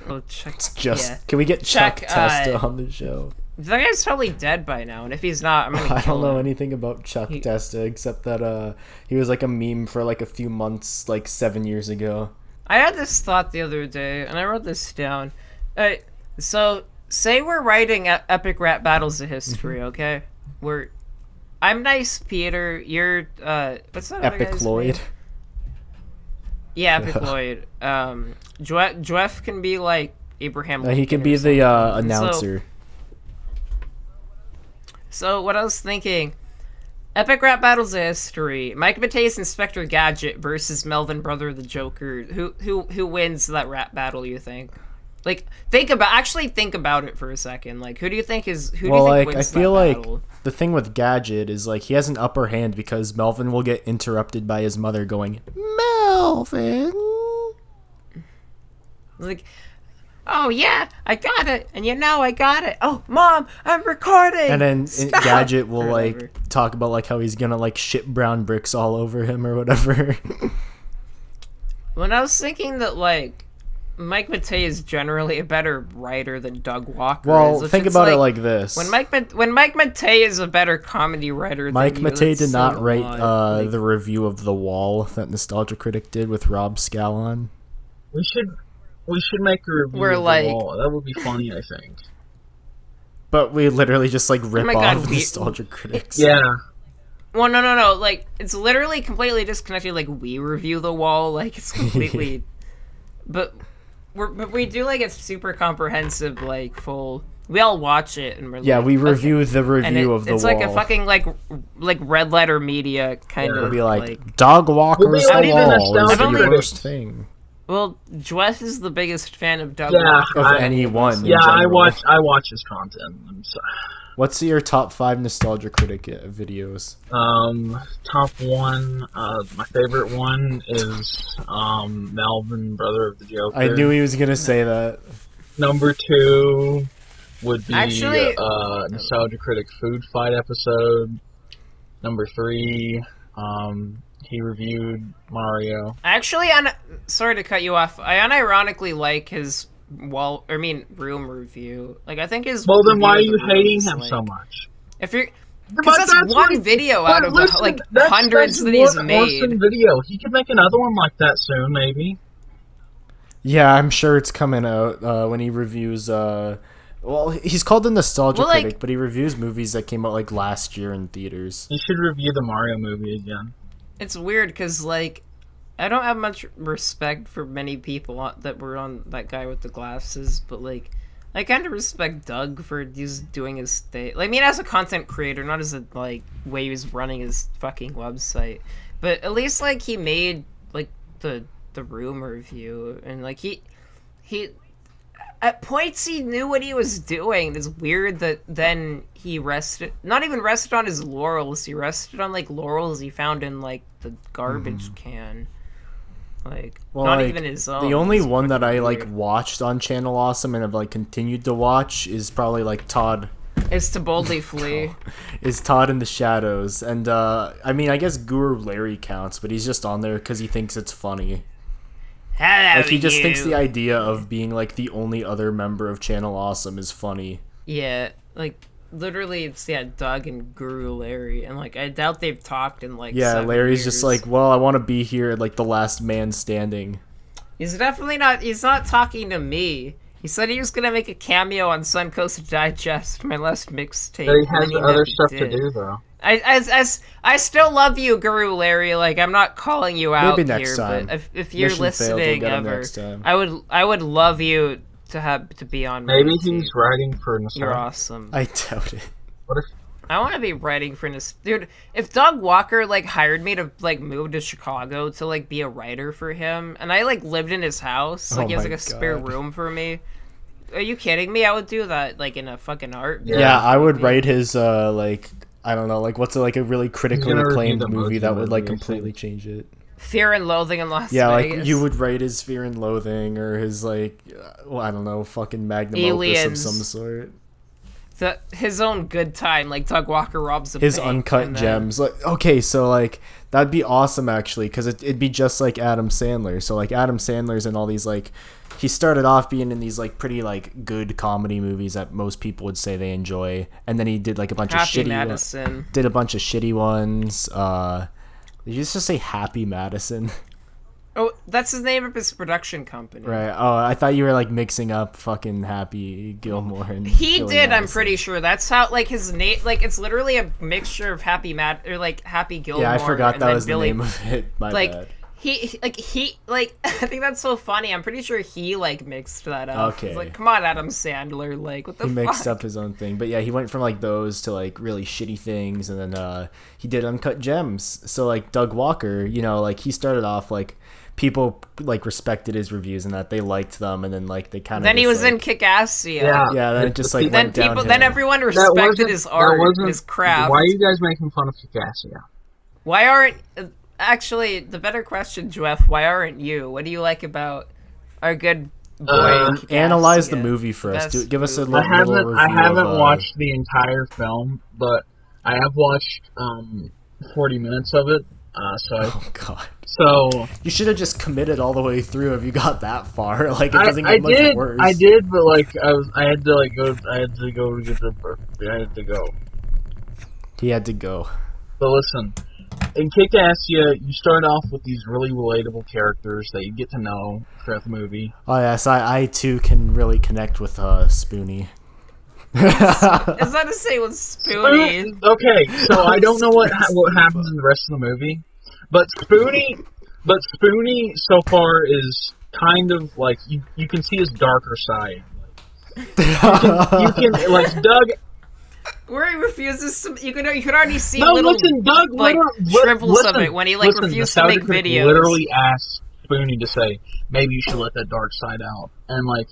Oh, Chuck, Just yeah. can we get Chuck Chuck, Testa on the show? That guy's probably dead by now, and if he's not, I'm gonna I kill don't know him. anything about Chuck Testa except that he was like a meme for like a few months, like 7 years ago. I had this thought the other day, and I wrote this down. So, say we're writing epic rap battles of history, okay? I'm Nice Peter, you're, what's that other Epic guy's Lloyd. name? Yeah, Epic Lloyd. Jweff can be, like, Abraham Lincoln. He could be or the something. announcer. So, what I was thinking... Epic rap battles of history. Mike Matei's Inspector Gadget versus Melvin, brother of the Joker. Who wins that rap battle? You think? Like, think about it for a second. Like, who do you think is? Who Well, do you think like I wins feel that like battle? the thing with Gadget is like he has an upper hand because Melvin will get interrupted by his mother going, Melvin. Like, oh yeah, I got it, and I got it. Oh, Mom, I'm recording. And then Stop! Gadget will Or like whatever. talk about like how he's gonna like shit brown bricks all over him or whatever. When I was thinking that like Mike Matei is generally a better writer than Doug Walker. Well, is, which think it's about it like this. when Mike Matei is a better comedy writer. Mike than you, Matei that's did so not write odd. Like, the review of The Wall that Nostalgia Critic did with Rob Scallon. We should make a review We're of like- The Wall. That would be funny, I think. But we literally just like rip my off God, we- Nostalgia Critics. Yeah. well, no. Like, it's literally completely disconnected. Like, we review The Wall. Like, it's completely. but we do like a super comprehensive, like full. We all watch it and we're Yeah, like, we okay. review the And review of The it's Wall. like a fucking like red letter media kind Yeah. of. It'll be like, Dog Walker's We'll be The like even Wall is Nostalgia the Critics. worst thing Well, Jweff is the biggest fan of Doug Yeah, Walker. of I- anyone. in Yeah, I general. watch his content. I'm sorry. What's your top 5 Nostalgia Critic videos? Top one, my favorite one is Melvin, brother of the Joker. I knew he was gonna say that. Number 2 would be Actually- Nostalgia Critic Food Fight episode. Number 3, he reviewed Mario. Actually, sorry to cut you off. I unironically like his room review. Like, I think his. Well, then why are review you of the room hating is, him like- so much? If you're, But because that's that's one what- video But out of listen, like that's hundreds that he's one made. awesome video. He could make another one like that soon, maybe. Yeah, I'm sure it's coming out when he reviews. Well, he's called the Nostalgia Well, like- Critic, but he reviews movies that came out like last year in theaters. He should review the Mario movie again. It's weird because like I don't have much respect for many people that were on that guy with the glasses, but like, I kind of respect Doug for just doing his thing. Like, I mean, as a content creator, not as a like way he was running his fucking website, but at least like he made like the room review, and like he at points he knew what he was doing. It's weird that then he not even rested on his laurels. He rested on like laurels he found in like the garbage can. Like, well, not like, even his own. The only It's one that I fucking like weird. watched on Channel Awesome and have like continued to watch is probably like Todd. Is To Boldly Flee. Is Todd in the Shadows, and I mean, I guess Guru Larry counts, but he's just on there because he thinks it's funny. Hello, Like, he just thinks the you. idea of being like the only other member of Channel Awesome is funny. Yeah, like literally, it's Doug and Guru Larry, and like I doubt they've talked in like Yeah, 7 Larry's years. just like, well, I want to be here, like the last man standing. He's definitely not. He's not talking to me. He said he was gonna make a cameo on Suncoast Digest, my last mixtape. But he and has then other never stuff to did. do, though. I still love you, Guru Larry. Like, I'm not calling you out Maybe next here, time. but if you're Mission failed, we'll listening get him ever, next time. I would love you to be on my Maybe team. he's writing for You're nostalgia. awesome. I doubt it. What if I want to be writing for this dude. If Doug Walker like hired me to like move to Chicago to like be a writer for him, and I like lived in his house, like Oh he has my like a spare God. room for me. Are you kidding me? I would do that like in a fucking art. Yeah, I would write his like, I don't know, like what's like a really critically gonna review acclaimed the movie Mojo that would like movie, I completely think. change it. Fear and Loathing in Las Yeah, Vegas. like you would write his Fear and Loathing or his like, well, I don't know, fucking magnum opus of Aliens. some sort. His own good time, like Doug Walker robs a His bank, uncut and then- gems. Like, okay, so like that'd be awesome actually, because it'd be just like Adam Sandler. So like Adam Sandler's in all these like, he started off being in these like pretty like good comedy movies that most people would say they enjoy, and then he did like a bunch Happy of shitty Madison. did a bunch of shitty ones. Did you just say Happy Madison? Oh, that's the name of his production company. Right. Oh, I thought you were like mixing up fucking Happy Gilmore and He Billy did, I'm Madison. pretty sure. That's how, like, his name, like, it's literally a mixture of Happy Gilmore. Yeah, I forgot and that then was Billy, the name of it. My like, bad. he, I think that's so funny. I'm pretty sure he, like, mixed that up. Okay. It's like, come on, Adam Sandler, like, what the He fuck? mixed up his own thing, but yeah, he went from like those to like really shitty things, and then he did Uncut Gems. So like Doug Walker, you know, like he started off like people like respected his reviews and that they liked them, and then like they kind of Then he was in Kick-Assia. yeah, then it just like Then went people, downhill. then everyone that respected wasn't his art, his craft. Why are you guys making fun of Picasso? Why aren't actually the better question, Jweff? Why aren't you? What do you like about our good boy? Analyze the Kick-Assia? movie for us. Best Give us a movie. little review. I haven't of, watched the entire film, but I have watched 40 minutes of it. Oh god. So You should have just committed all the way through if you got that far. Like it doesn't get much did, worse. I did, but like I had to like go. I had to go to get the birthday. I had to go. He had to go. But listen, in Kick-Assia, you start off with these really relatable characters that you get to know throughout the movie. Oh yes, I too can really connect with Spoonie. Is that to say with Spoonie? Okay, so I don't know what happens in the rest of the movie, but Spoonie so far is kind of like you can see his darker side. You can like Doug. Where he refuses to, you could already see No, little listen, Doug. like shrivels of it when he like listen, refused to Nostalgia make Critic videos. Literally asked Spoonie to say, maybe you should let that dark side out, and like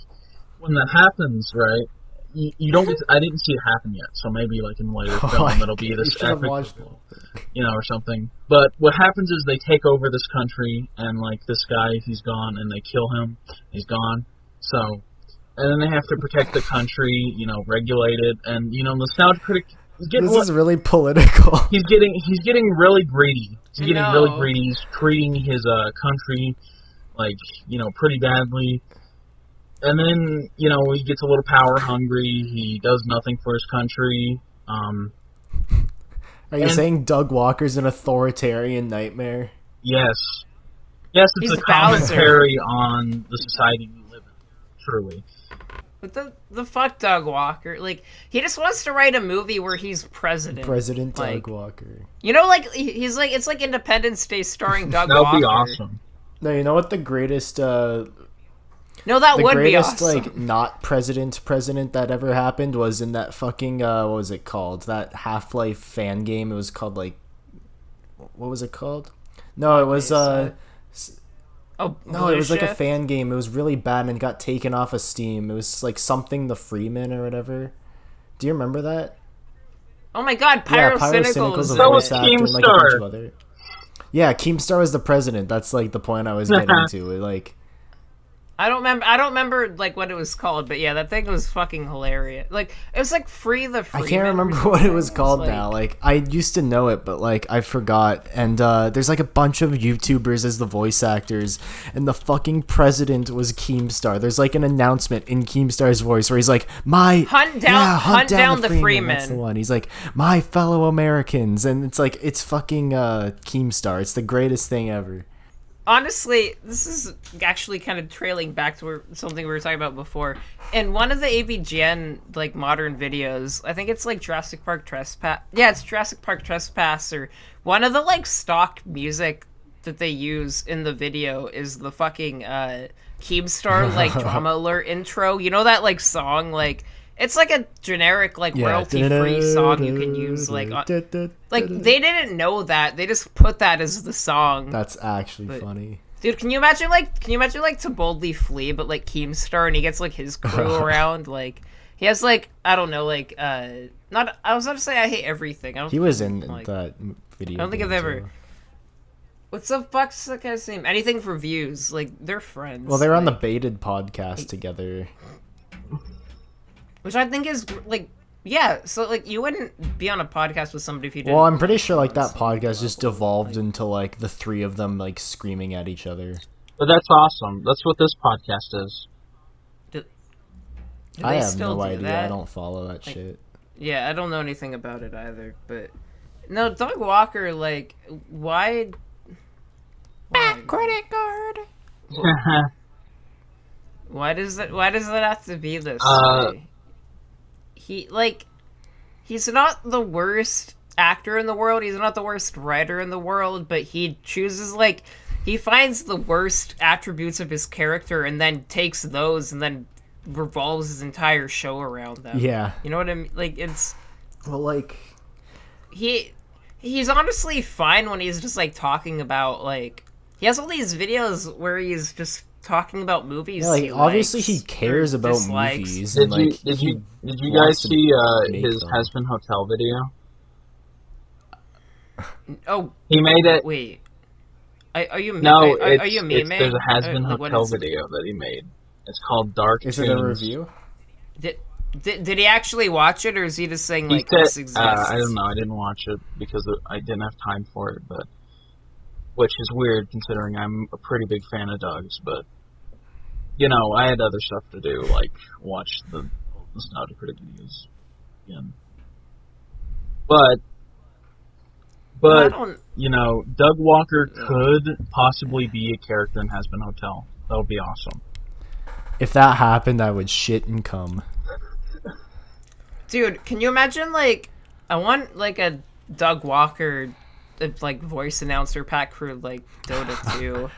when that happens, right? You don't get. I didn't see it happen yet, so maybe like in the later film it'll be this epic, or something. But what happens is they take over this country, and like this guy, he's gone, and they kill him. He's gone. So, and then they have to protect the country, regulate it, and Nostalgia Critic. This is really political. He's getting really greedy. He's getting really No. greedy. He's treating his country like pretty badly. And then, he gets a little power hungry. He does nothing for his country. Are you saying Doug Walker's an authoritarian nightmare? Yes. Yes, it's He's a Bowser. commentary on the society we live in. Truly. What the fuck, Doug Walker? Like, he just wants to write a movie where he's president. President like, Doug Walker. like he's like, it's like Independence Day starring Doug That would Walker. be awesome. No, you know what the greatest No, that the would be greatest awesome. like not president that ever happened was in that fucking what was it called? That Half-Life fan game. It was called like what was it called? No, it was Oh, no, it was like a Shift? fan game. It was really bad and got taken off of Steam. It was like something the Freeman or whatever. Do you remember that? Oh my god, Yeah, Pyrocynical Pyrocynical's is a in voice it. actor and like a bunch of other. Yeah, Keemstar was the president. That's like the point I was getting to. Like, I don't remember like what it was called, but yeah, that thing was fucking hilarious. Like it was like Free the I Freeman. can't remember what it was called now. Like, I used to know it, but like I forgot. And there's like a bunch of YouTubers as the voice actors, and the fucking president was Keemstar. There's like an announcement in Keemstar's voice where he's like, Hunt down the Freeman. That's the one. He's like, my fellow Americans, and it's like it's fucking Keemstar. It's the greatest thing ever. Honestly, this is actually kind of trailing back to something we were talking about before. In one of the AVGN like modern videos, I think it's like Jurassic Park Trespass. Yeah, it's Jurassic Park Trespass. Or one of the like stock music that they use in the video is the fucking Keemstar like drama alert intro. You know that like song like. It's like a generic, like, royalty-free song you can use, like they didn't know that. They just put that as the song. That's actually funny. Dude, can you imagine, like, To Boldly Flee, but, like, Keemstar, and he gets, like, his crew around, like, he has, like, I don't know, like, I was about to say I Hate Everything. He was in that video. I don't think I've ever... What's the fuck's that guy's name? Anything for Views. Like, they're friends. Well, they're on the Baited podcast together. Which I think is, like, yeah, so, like, you wouldn't be on a podcast with somebody if you didn't. Well, I'm pretty sure, like, that podcast just devolved into, like, the three of them, like, screaming at each other. But that's awesome. That's what this podcast is. Do I they have still no do idea. that? I don't follow that shit. Yeah, I don't know anything about it either, but... No, Doug Walker, like, why... Credit card! Why does that have to be this way? He's not the worst actor in the world, he's not the worst writer in the world, but he chooses, like, he finds the worst attributes of his character and then takes those and then revolves his entire show around them. Yeah. You know what I mean? Like, it's... Well, like... He's honestly fine when he's just, like, talking about, like... He has all these videos where he's just talking about movies. Yeah, like, obviously he cares about dislikes. movies. Did And, like, you guys see his them. Has Been Hotel video? Oh, He made it. wait. Are you No, are you memeing? there's a Has Been Like, what Hotel is it? video that he made. It's called Dark Is Tunes. it a review? Did he actually watch it, or is he just saying, He like, said, this exists? I don't know. I didn't watch it because I didn't have time for it, but which is weird considering I'm a pretty big fan of dogs. But you know, I had other stuff to do, like watch the Nostalgia Critic videos again. But you know, Doug Walker could possibly be a character in Has Been Hotel. That would be awesome. If that happened, I would shit and cum. Dude, can you imagine, like, I want, like, a Doug Walker, like, voice announcer pack for, like, Dota 2.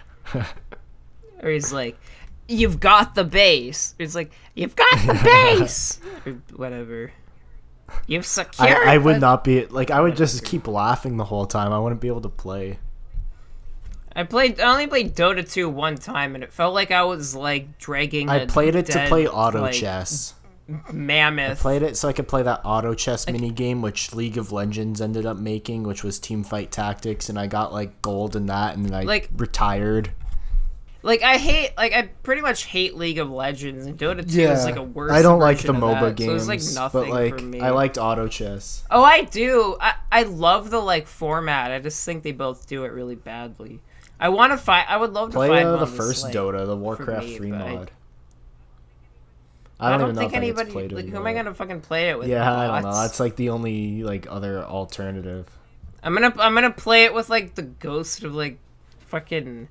Or he's like, you've got the bass. Or he's like, you've got the bass! Or whatever. You've secured I would not be... Like, I would just keep laughing the whole time. I wouldn't be able to play. I only played Dota 2 one time, and it felt like I was, like, dragging I played it to play auto like, chess. Mammoth. I played it so I could play that auto chess mini game, which League of Legends ended up making, which was Teamfight Tactics, and I got like gold in that, and then I retired. Like, I pretty much hate League of Legends, and Dota 2 is like a worse I don't like the version of MOBA that, games, so it's like nothing but like for me. I liked auto chess. Oh, I do. I love the like format. I just think they both do it really badly. I want to find. I would love to Play find the one first that's, like, Dota, the Warcraft me, 3 but mod. I don't even know think if I get to anybody. play it Like, who anymore. am I gonna fucking play it with? Yeah, I don't know. bots? That's like the only like other alternative. I'm gonna play it with like the ghost of like fucking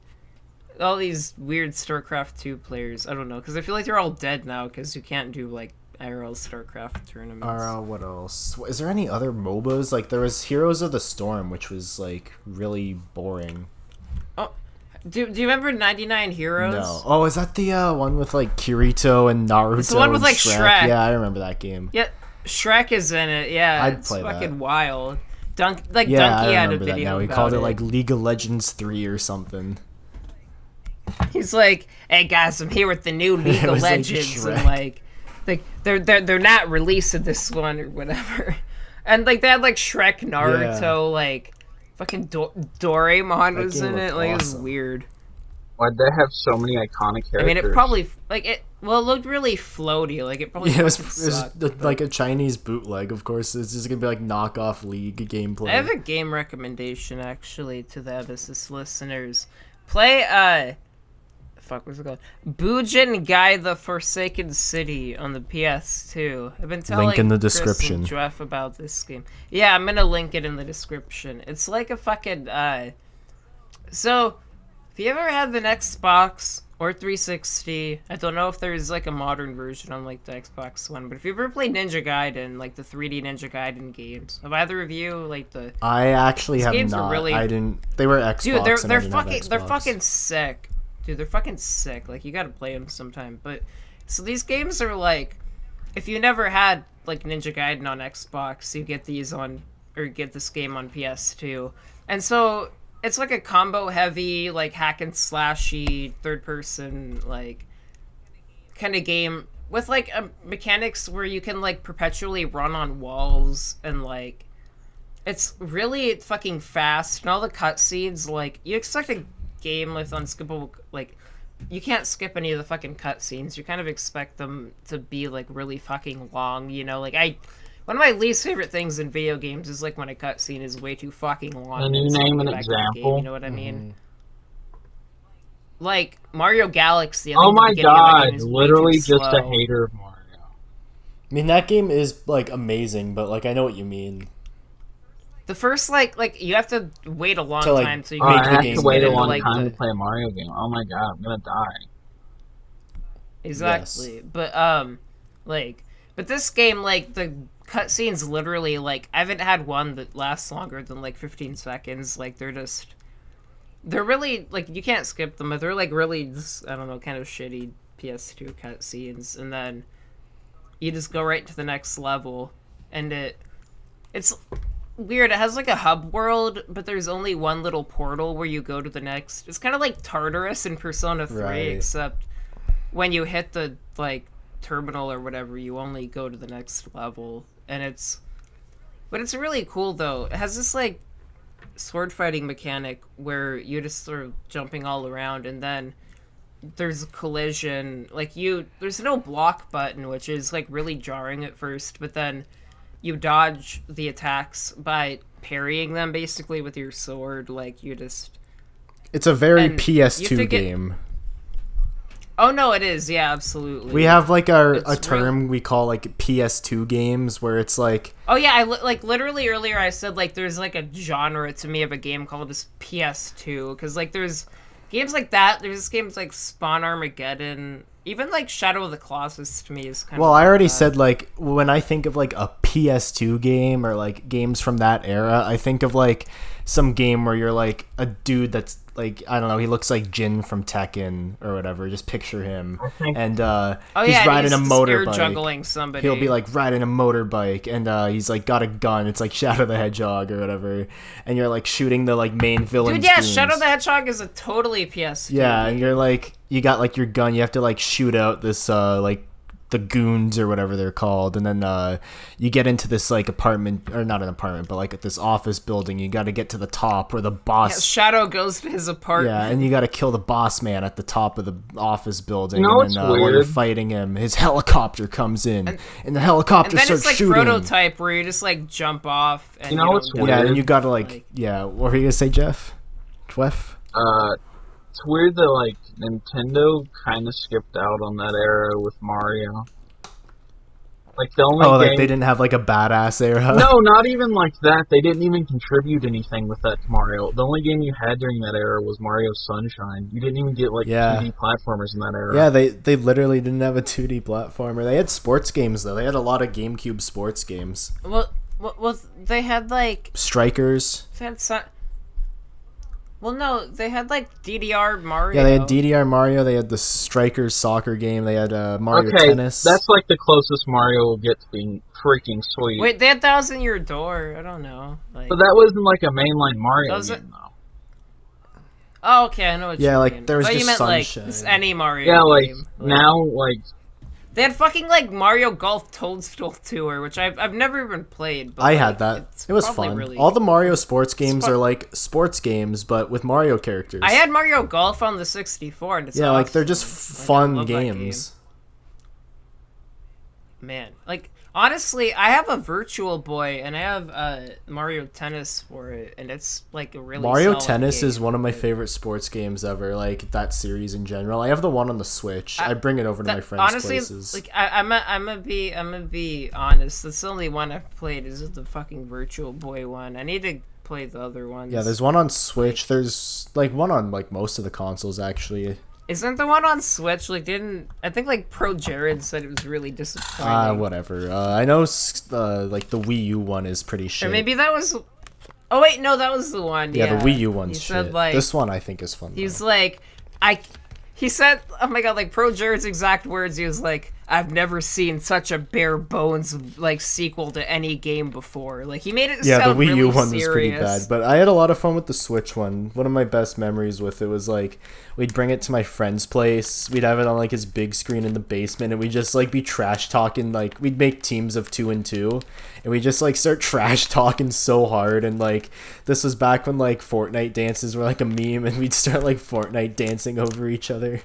all these weird StarCraft 2 players. I don't know, because I feel like they're all dead now because you can't do like IRL StarCraft tournaments. What else? Is there any other MOBAs? Like there was Heroes of the Storm, which was like really boring. Oh, Do you remember 99 Heroes? No. Oh, is that the one with like Kirito and Naruto? It's the one with and like Shrek. Yeah, I remember that game. Yeah, Shrek is in it. Yeah, I'd it's play fucking that. wild. Yeah, Donkey I had a remember that video now. He about called it like League of Legends 3 or something. He's like, "Hey guys, I'm here with the new League It of was like Legends," Shrek. and like they're not releasing this one or whatever. And like they had like Shrek, Naruto, like fucking Doraemon That was game in it. looked Like it was awesome. weird. Why'd they have so many iconic characters? I mean, it probably it looked really floaty. Like it probably Yeah, it was sucked. like a Chinese bootleg, of course. It's just gonna be like knockoff League gameplay. I have a game recommendation actually to the EMESIS listeners. Play what's it called? Bujingai the Forsaken City on the PS2. I've been telling Link in the Chris description. and Jweff about this game. Yeah, I'm gonna link it in the description. It's like a fucking so if you ever had an Xbox or 360, I don't know if there's like a modern version on like the Xbox One, but if you ever played Ninja Gaiden, like the 3D Ninja Gaiden games, have either of you like the I actually have games are not. really- I didn't. They were Xbox. dude, and I they're didn't have they're Xbox. fucking sick. Dude, they're fucking sick. Like you gotta play them sometime. But so these games are like, if you never had like Ninja Gaiden on Xbox, you get these on or get this game on PS2, and so it's like a combo heavy, like hack and slashy, third person like kind of game with like mechanics where you can like perpetually run on walls and like it's really fucking fast and all the cutscenes like you expect a game with unskippable like you can't skip any of the fucking cutscenes. You kind of expect them to be like really fucking long, you know? Like one of my least favorite things in video games is like when a cutscene is way too fucking long. Can you and it's name like an back in the game, example? you know what I mean? Like Mario Galaxy. I Oh think the my beginning of that god, game is way too literally just a slow. hater of Mario. I mean, that game is like amazing, but like I know what you mean. The first like you have to wait a long To, like, time so you Oh, make can the I have game to wait a better, long like, time the- to play a Mario game. Oh my god, I'm gonna die. Exactly. But but this game like the cutscenes literally like I haven't had one that lasts longer than like 15 seconds. Like they're really like you can't skip them, but they're like really just, I don't know, kind of shitty PS2 cutscenes, and then you just go right to the next level, and it's weird. It has like a hub world, but there's only one little portal where you go to the next. It's kind of like Tartarus in Persona 3, Right. except when you hit the like terminal or whatever, you only go to the next level, and it's really cool though. It has this like sword fighting mechanic where you're just sort of jumping all around, and then there's a collision. Like there's no block button, which is like really jarring at first, but then you dodge the attacks by parrying them basically with your sword. Like you just It's a very And you have to PS2 get- game. oh no, it is, yeah, absolutely. We have like a It's term we call like PS2 games where it's like Oh yeah, like literally earlier I said like there's like a genre to me of a game called just PS2 because like there's games like that. There's games like Spawn Armageddon, even like Shadow of the Colossus to me is kind well, of. I like already that. said like when I think of like a PS2 game or like games from that era, I think of like some game where you're like a dude that's like I don't know, he looks like Jin from Tekken or whatever. Just picture him, and Oh he's yeah, riding a he's just air motorbike. juggling somebody. He'll be like riding a motorbike, and he's like got a gun. It's like Shadow the Hedgehog or whatever, and you're like shooting the like main villain. dude, yeah, Shadow the Hedgehog is a totally PS2. Yeah, and you're like you got like your gun. You have to like shoot out this like the goons or whatever they're called, and then you get into this like apartment or not an apartment, but like this office building. You got to get to the top where the Yeah, boss. Shadow goes to his apartment. Yeah, and you got to kill the boss man at the top of the office building. You know and then what's while you're weird? fighting him, his helicopter comes in, and the helicopter And then starts it's like shooting. Prototype where you just like jump off. And You know what's don't Yeah, weird? and you got to Like- yeah. What were you gonna say, Jeff? Jweff? It's weird that like Nintendo kind of skipped out on that era with Mario. Like the only Oh, game. like they didn't have like a badass era. No, not even like that. They didn't even contribute anything with that to Mario. The only game you had during that era was Mario Sunshine. You didn't even get like Yeah. 2D platformers in that era. Yeah, they literally didn't have a 2D platformer. They had sports games though. They had a lot of GameCube sports games. Well, they had like Strikers. they had some. Well, no, they had like DDR Mario. Yeah, they had DDR Mario. They had the Strikers soccer game. They had Mario Tennis. That's like the closest Mario will get to being freaking sweet. Wait, they had Thousand Year Door. I don't know. Like, But that wasn't like a mainline Mario Was it- game, though. oh, okay, I know what you mean. like, there was I thought you just meant Sunshine. like just any Mario Yeah, like, game. now, like, They had fucking like Mario Golf Toadstool Tour, which I've never even played. But I like, had that. it's It was probably fun. Really... All the Mario sports games fun. are like sports games, but with Mario characters. I had Mario Golf on the 64, and it's yeah, like they're just awesome. Like, I fun love that games. game. Man, like honestly, I have a Virtual Boy, and I have Mario Tennis for it, and it's like a really Mario solid Tennis game. is one of my favorite sports games ever. Like that series in general. I have the one on the Switch. I bring it over to my friends' honestly, places. like I'm gonna be honest. That's the only one I've played is the fucking Virtual Boy one. I need to play the other ones. Yeah, there's one on Switch. There's like one on like most of the consoles actually. Isn't the one on Switch like didn't I think like Pro Jared said it was really disappointing. Whatever. I know like the Wii U one is pretty shit. Or maybe that was. Oh wait, no, that was the one. yeah, Yeah, the Wii U one's He said, shit. like, This one I think is fun. He's though. like, He said, oh my god, like Pro Jared's exact words. He was like, I've never seen such a bare bones like sequel to any game before. Like he made it. Yeah, the sound Wii U really one was pretty serious. bad, but I had a lot of fun with the Switch one. One of my best memories with it was like we'd bring it to my friend's place. We'd have it on like his big screen in the basement, and we'd just like be trash talking. Like we'd make teams of 2 and 2, and we just like start trash talking so hard. And like this was back when like Fortnite dances were like a meme, and we'd start like Fortnite dancing over each other.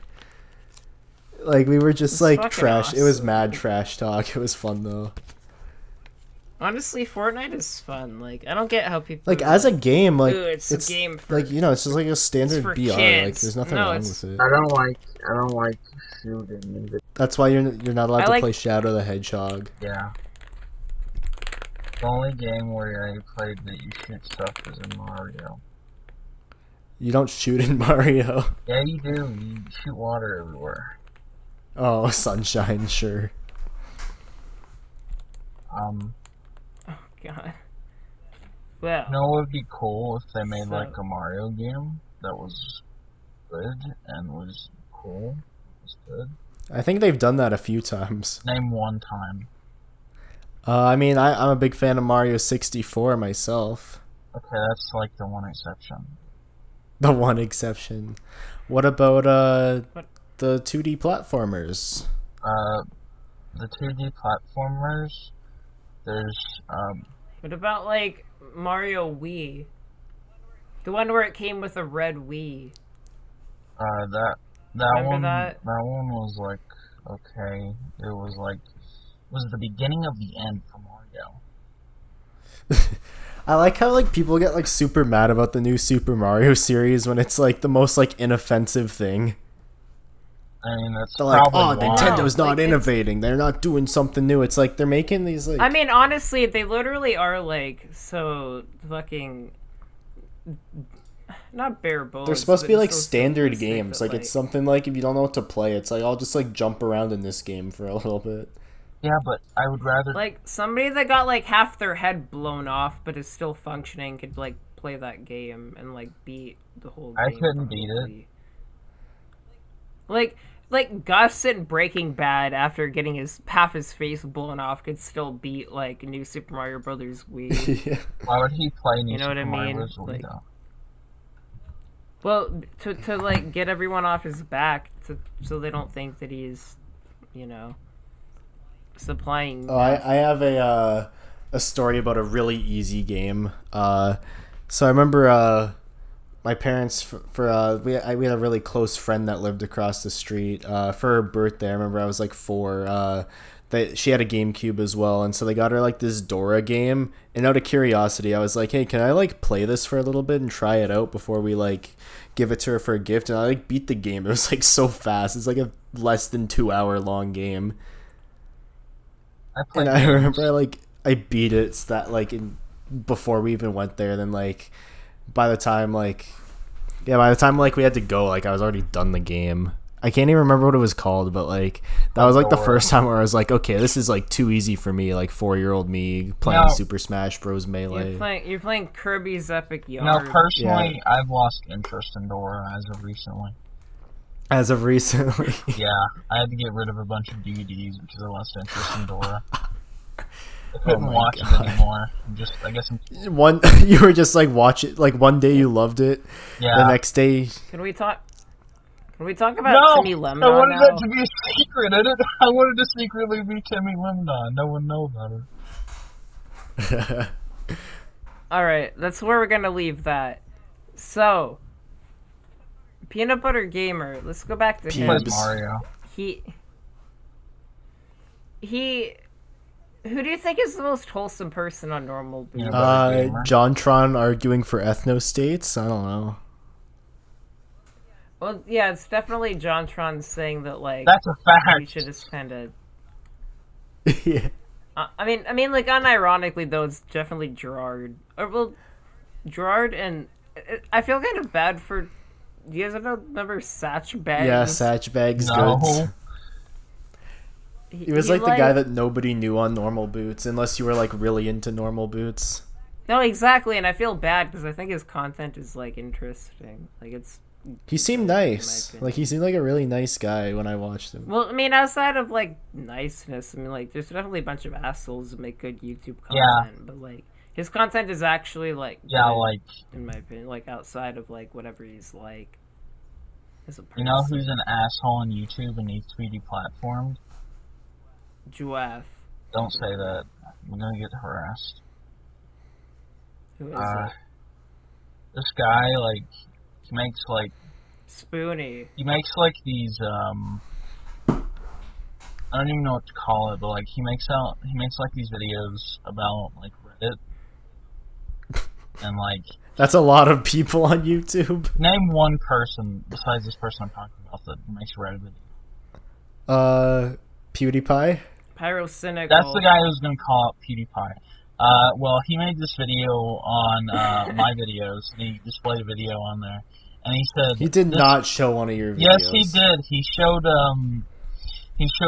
Like we were just like fucking trash. It was awesome. mad trash talk. It was fun though. Honestly, Fortnite is fun. Like I don't get how people Like are as a game, like "Ooh, it's a game for like it's just like a standard for BR. Like kids." there's nothing No, wrong it's- with it. I don't like shooting. That's why you're not allowed I to like- play Shadow the Hedgehog. Yeah. The only game where I played that you shoot stuff is in Mario. You don't shoot in Mario. Yeah, you do. You shoot water everywhere. Oh, Sunshine, sure. God. Well, You know what would be cool if they made like a Mario game that was good and was cool? Was good. I think they've done that a few times. Name one time. I mean, I'm a big fan of Mario 64 myself. Okay, that's like the one exception. The one exception. What about What? the 2D platformers? The 2D platformers. There's what about like Mario Wii? The one where it came with a red Wii. that Remember one. that? That one was like okay. It was like was the beginning of the end for Mario. I like how like people get like super mad about the new Super Mario series when it's like the most like inoffensive thing. I mean, that's They're like, probably oh, why. Nintendo's Like, not it's- innovating. They're not doing something new. It's like they're making these like. I mean, honestly, they literally are like so fucking not bare bones. they're supposed to be but like so standard simplistic games. that, Like it's something like if you don't know what to play, it's like I'll just like jump around in this game for a little bit. Yeah, but I would rather. like somebody that got like half their head blown off but is still functioning could like play that game and like beat the whole game. I couldn't beat it. probably. Like Gus in Breaking Bad after getting half his face blown off could still beat like New Super Mario Brothers Wii. Yeah. Why would he play New You know what Super I Mario mean? Bros. Wii, Like- though? Well, to like get everyone off his back so they don't think that he's, supplying. Oh, I have a story about a really easy game. So I remember my parents we had a really close friend that lived across the street. For her birthday, I remember I was like 4. She had a GameCube as well, and so they got her like this Dora game. And out of curiosity, I was like, "Hey, can I like play this for a little bit and try it out before we like give it to her for a gift?" And I like beat the game. It was like so fast. It's like a less than 2-hour long game. I played. And I remember I beat it so that before we even went there. Then by the time we had to go, I was already done the game. I can't even remember what it was called, but like that was like the Pandora. first time where I was like, okay, this is like too easy for me, like 4-year-old me playing No. Super Smash Bros. Melee. You're playing Kirby's Epic No, Yarn. personally, I've lost interest in Dora as of recently. As of recently. Yeah, I had to get rid of a bunch of DVDs because I lost interest in Dora. I couldn't my watch God. it anymore. I guess I'm... You were just like watch it, like one day you loved it, Yeah. the next day Can we talk about No! Timmy I Lemon wanted now? that to be a secret. I wanted to secretly be Timmy Limdon. No one know about it. Alright, that's where we're gonna leave that. So, Peanut Butter Gamer, let's go back to He him. plays Peebs. Mario. Who do you think is the most wholesome person on Normal Boob? Peanut Butter Gamer. JonTron arguing for ethno states. I don't know. Well, yeah, it's definitely JonTron saying that, like, That's a fact. we should just kind of... Yeah. I mean, like, unironically, though, it's definitely Gerard. Or, well, Gerard and... I feel kind of bad for... Do you guys remember Satch Bags? Yeah, Satch Bags No. Goods. He was like the guy that nobody knew on Normal Boots, unless you were like really into Normal Boots. No, exactly, and I feel bad because I think his content is, like, interesting. Like, it's... He seemed nice. Like he seemed like a really nice guy when I watched him. Well, I mean, outside of, like, niceness, I mean, like, there's definitely a bunch of assholes that make good YouTube content, but, like, his content is actually, like... Yeah, good, like... in my opinion, like, outside of, like, whatever he's like as a person. You know who's an asshole on YouTube and needs to be deplatformed? Jweff. Don't say that. I'm gonna get harassed. Who is it? This guy, like, he makes, like... Spoonie. He makes, like, these, I don't even know what to call it, but, like, he makes, like, these videos about, like, Reddit. And, like... That's a lot of people on YouTube. Name one person, besides this person I'm talking about, that makes Reddit videos. PewDiePie? Pyrocynical. That's the guy who's gonna call out PewDiePie. Well, he made this video on, my videos. He displayed a video on there. And he said... He did not show one of your videos. Yes, he did. He showed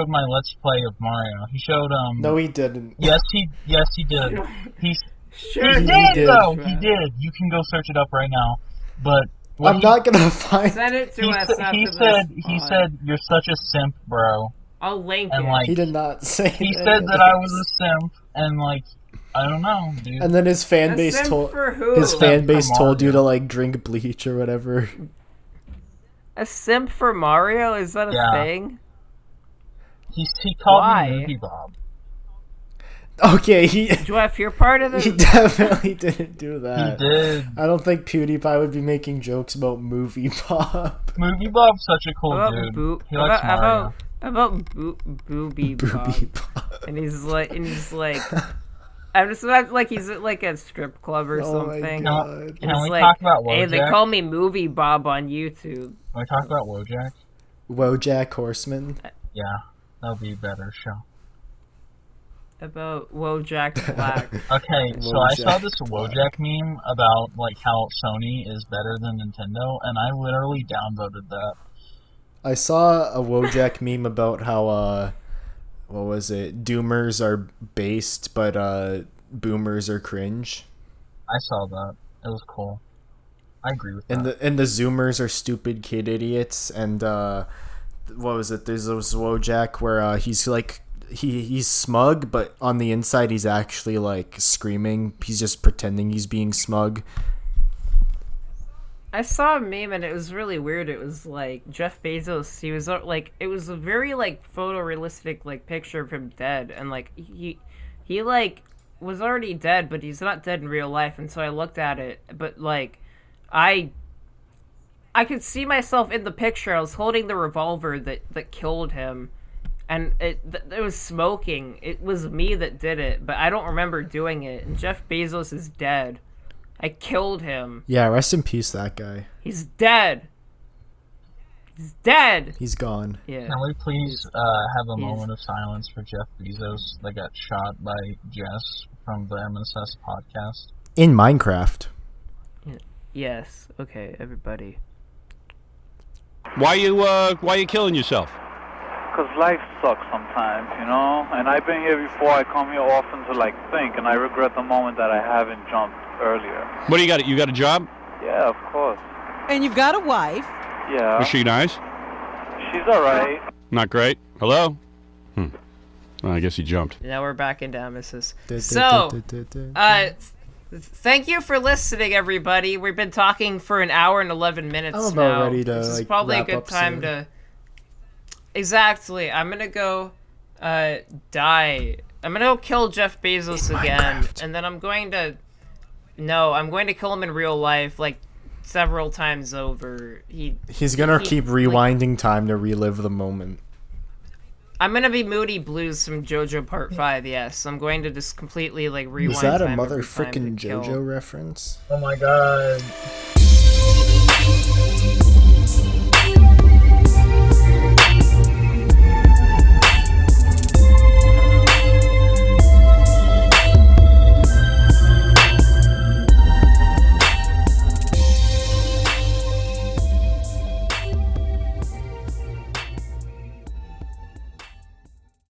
my Let's Play of Mario. He showed, No, he didn't. Yes, he did. He Sure, did, though. Jweff. He did. You can go search it up right now. But what I'm not gonna find... Send it to he us said, after he this said, he pod. said, you're such a simp, bro. I'll link And, it. like, He did not say he that. said that I was a simp, and, like, I don't know, dude. And then his fan A base simp told... for who? His fan Simp for base told you to, Mario. like, drink bleach or whatever. A simp for Mario? Is that a Yeah. thing? He called Why? me Movie Bob. Okay, he Jweff, you're part of he the... definitely didn't do He that. did. I don't think PewDiePie would be making jokes about movie pop. Movie Bob's such a cool How dude. about boo... He likes Mario. How about Booby Bob? Movie pop. And he's like, I'm just about like he's at like a strip club or Oh my something. god. And Can he's we like, talk about hey, they Wojak? call me Movie Bob on YouTube. Can we talk about Wojak? Wojak Horseman. Yeah, that'll be a better show. About Wojak Black. Okay, so I saw Wojak. this Wojak meme about, like, how Sony is better than Nintendo, and I literally downvoted that. I saw a Wojak meme about how what was it? Doomers are based, but boomers are cringe. I saw that. It was cool. I agree with that. And the Zoomers are stupid kid idiots. And what was it? There's this Wojak where he's like he's smug, but on the inside he's actually like screaming. He's just pretending he's being smug. I saw a meme and it was really weird. It was like Jeff Bezos. He was like, it was a very like photorealistic like picture of him dead, and like he like was already dead, but he's not dead in real life. And so I looked at it, but like I could see myself in the picture. I was holding the revolver that killed him, and it was smoking. It was me that did it, but I don't remember doing it. And Jeff Bezos is dead. I killed him. Yeah, rest in peace, that guy. He's dead. He's dead. He's gone. Yeah. Can we please have a he's- moment of silence for Jeff Bezos that got shot by Jess from the EMESIS podcast? In Minecraft. Yes. Okay, everybody. Why you killing yourself? Because life sucks sometimes, you know? And I've been here before. I come here often to, like, think, and I regret the moment that I haven't jumped earlier. What do you got? You got a job? Yeah, of course. And you've got a wife. Yeah. Is she nice? She's alright. Not great. Hello? Well, I guess he jumped. Now we're back into EMESIS. So, thank you for listening, everybody. We've been talking for an hour and 11 minutes I'm now. about ready to, This is like, probably a wrap good up time soon. to... Exactly. I'm gonna go die. I'm gonna go kill Jeff Bezos again, and then I'm going to... No, I'm going to kill him in real life, like, several times over. He's gonna keep rewinding time to relive the moment. I'm gonna be Moody Blues from JoJo Part 5, yes. I'm going to just completely, like, rewind Is that a time every time motherfucking to kill. JoJo reference? Oh my god.